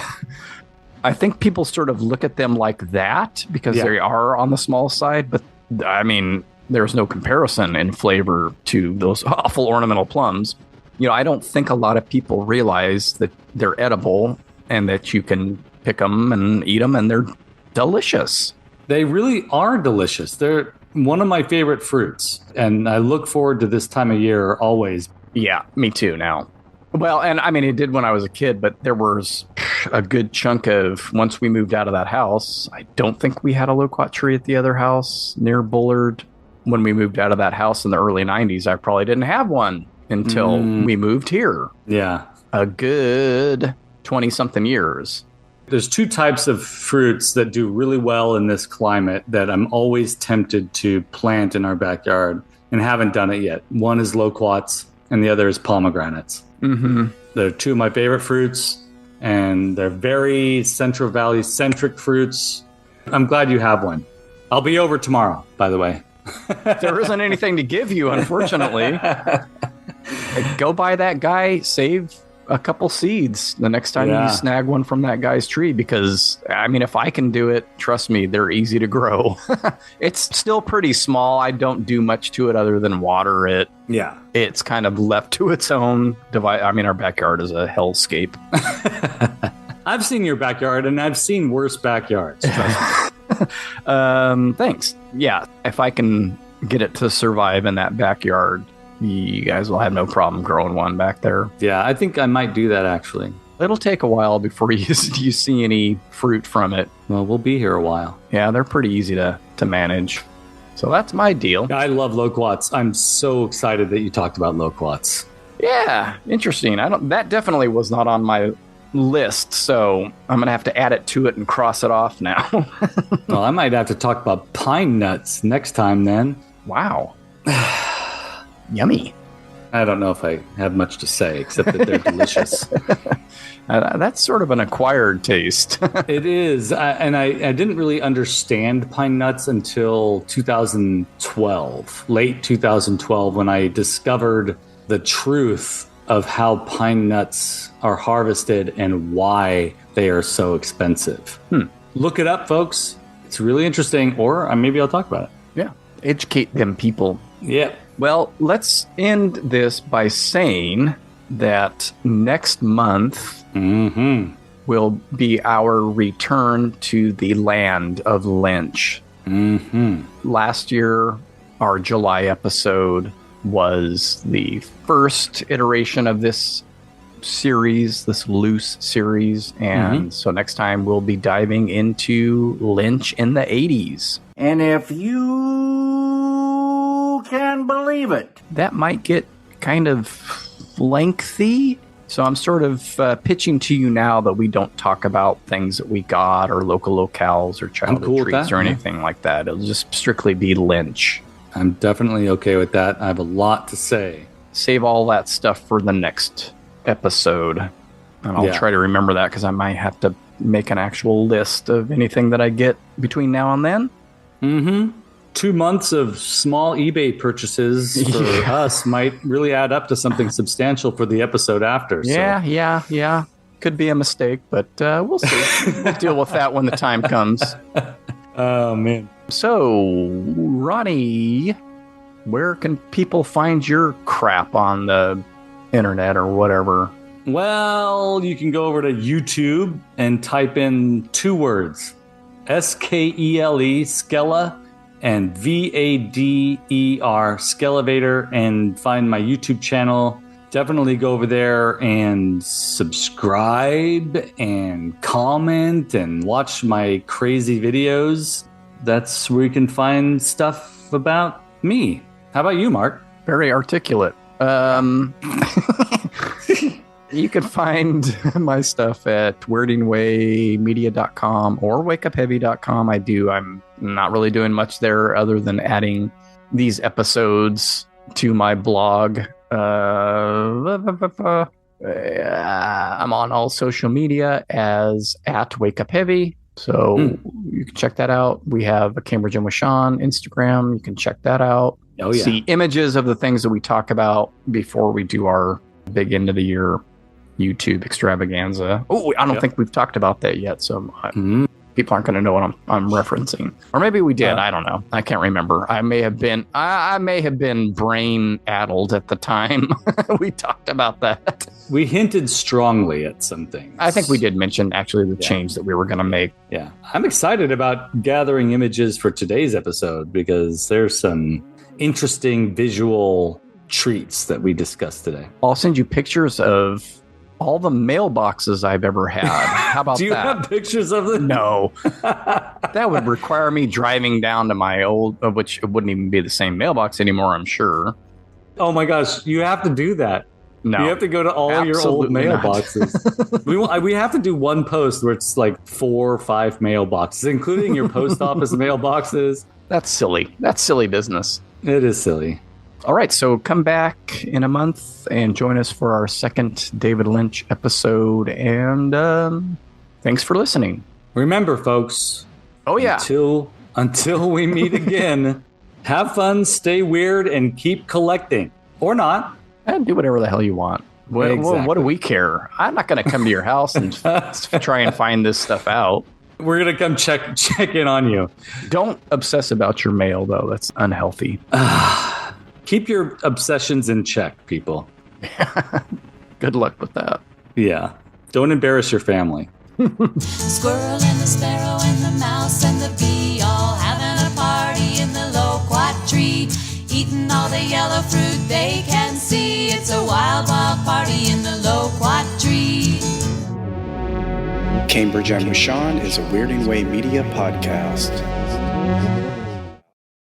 I think people sort of look at them like that because they are on the small side. But I mean, there's no comparison in flavor to those awful ornamental plums. You know, I don't think a lot of people realize that they're edible and that you can pick them and eat them and they're delicious. They really are delicious. They're one of my favorite fruits. And I look forward to this time of year always. Yeah, me too now. Well, and I mean, it did when I was a kid, but there was a good chunk of, once we moved out of that house, I don't think we had a loquat tree at the other house near Bullard. When we moved out of that house in the early 90s, I probably didn't have one until we moved here. Yeah. A good 20-something years. There's 2 types of fruits that do really well in this climate that I'm always tempted to plant in our backyard and haven't done it yet. One is loquats and the other is pomegranates. Mm-hmm. They're 2 of my favorite fruits and they're very Central Valley centric fruits. I'm glad you have one. I'll be over tomorrow, by the way. There isn't anything to give you, unfortunately. Go by that guy, save a couple seeds the next time you snag one from that guy's tree, because I mean, if I can do it, trust me, they're easy to grow. It's still pretty small. I don't do much to it other than water it. Yeah. It's kind of left to its own device. I mean, our backyard is a hellscape. I've seen your backyard and I've seen worse backyards. Trust me. Thanks. Yeah, if I can get it to survive in that backyard, you guys will have no problem growing one back there. Yeah, I think I might do that actually. It'll take a while before you see any fruit from it. Well, we'll be here a while. Yeah, they're pretty easy to manage. So that's my deal. I love loquats. I'm so excited that you talked about loquats. Yeah, interesting. That definitely was not on my list, so I'm gonna have to add it to it and cross it off now. Well, I might have to talk about pine nuts next time then. Wow. Yummy. I don't know if I have much to say except that they're delicious. That's sort of an acquired taste. It is. I didn't really understand pine nuts until 2012, late 2012, when I discovered the truth of how pine nuts are harvested and why they are so expensive. Look it up, folks. It's really interesting, or maybe I'll talk about it. Yeah. Educate them people. Yeah. Well, let's end this by saying that next month will be our return to the land of Lynch. Last year, our July episode was the first iteration of this series, this loose series. And so next time we'll be diving into Lynch in the 80s. And if you can believe it, that might get kind of lengthy. So I'm sort of pitching to you now that we don't talk about things that we got or local locales or childhood treats or anything like that. It'll just strictly be Lynch. I'm definitely okay with that. I have a lot to say. Save all that stuff for the next episode. And I'll try to remember that because I might have to make an actual list of anything that I get between now and then. 2 months of small eBay purchases for us might really add up to something substantial for the episode after. Yeah. could be a mistake, but we'll see. We'll deal with that when the time comes. Oh, man. So, Ronnie, where can people find your crap on the internet or whatever? Well, you can go over to YouTube and type in 2 words, Skele, Skella, and Vader, Skelevator, and find my YouTube channel. Definitely go over there and subscribe and comment and watch my crazy videos. That's where you can find stuff about me. How about you, Mark? Very articulate. You can find my stuff at weirdingwaymedia.com or wakeupheavy.com. I'm not really doing much there other than adding these episodes to my blog. I'm on all social media as @wakeupheavy. So you can check that out. We have a Cambridge and with Sean Instagram. You can check that out. Oh, yeah. See images of the things that we talk about before we do our big end of the year YouTube extravaganza. Oh, I don't think we've talked about that yet, so people aren't going to know what I'm referencing. Or maybe we did. I don't know. I can't remember. I may have been brain addled at the time we talked about that. We hinted strongly at some things. I think we did mention actually the change that we were going to make. Yeah. I'm excited about gathering images for today's episode because there's some interesting visual treats that we discussed today. I'll send you pictures of all the mailboxes I've ever had. How about that? Do you have pictures of them? No. That would require me driving down to my old, which it wouldn't even be the same mailbox anymore, I'm sure. Oh my gosh, you have to do that. No. You have to go to all your old mailboxes. We have to do one post where it's like 4 or 5 mailboxes, including your post office mailboxes. That's silly. That's silly business. It is silly. All right, so come back in a month and join us for our second David Lynch episode. And thanks for listening. Remember, folks. Oh, yeah. Until we meet again, have fun, stay weird, and keep collecting. Or not. And do whatever the hell you want. What do we care? I'm not going to come to your house and try and find this stuff out. We're going to come check in on you. Don't obsess about your mail, though. That's unhealthy. Keep your obsessions in check, people. Good luck with that. Yeah. Don't embarrass your family. The squirrel and the sparrow and the mouse and the bee all having a party in the loquat tree, eating all the yellow fruit they can see. It's a wild, wild party in the loquat tree. Cambridge and with Sean is a Weirding Way Media podcast.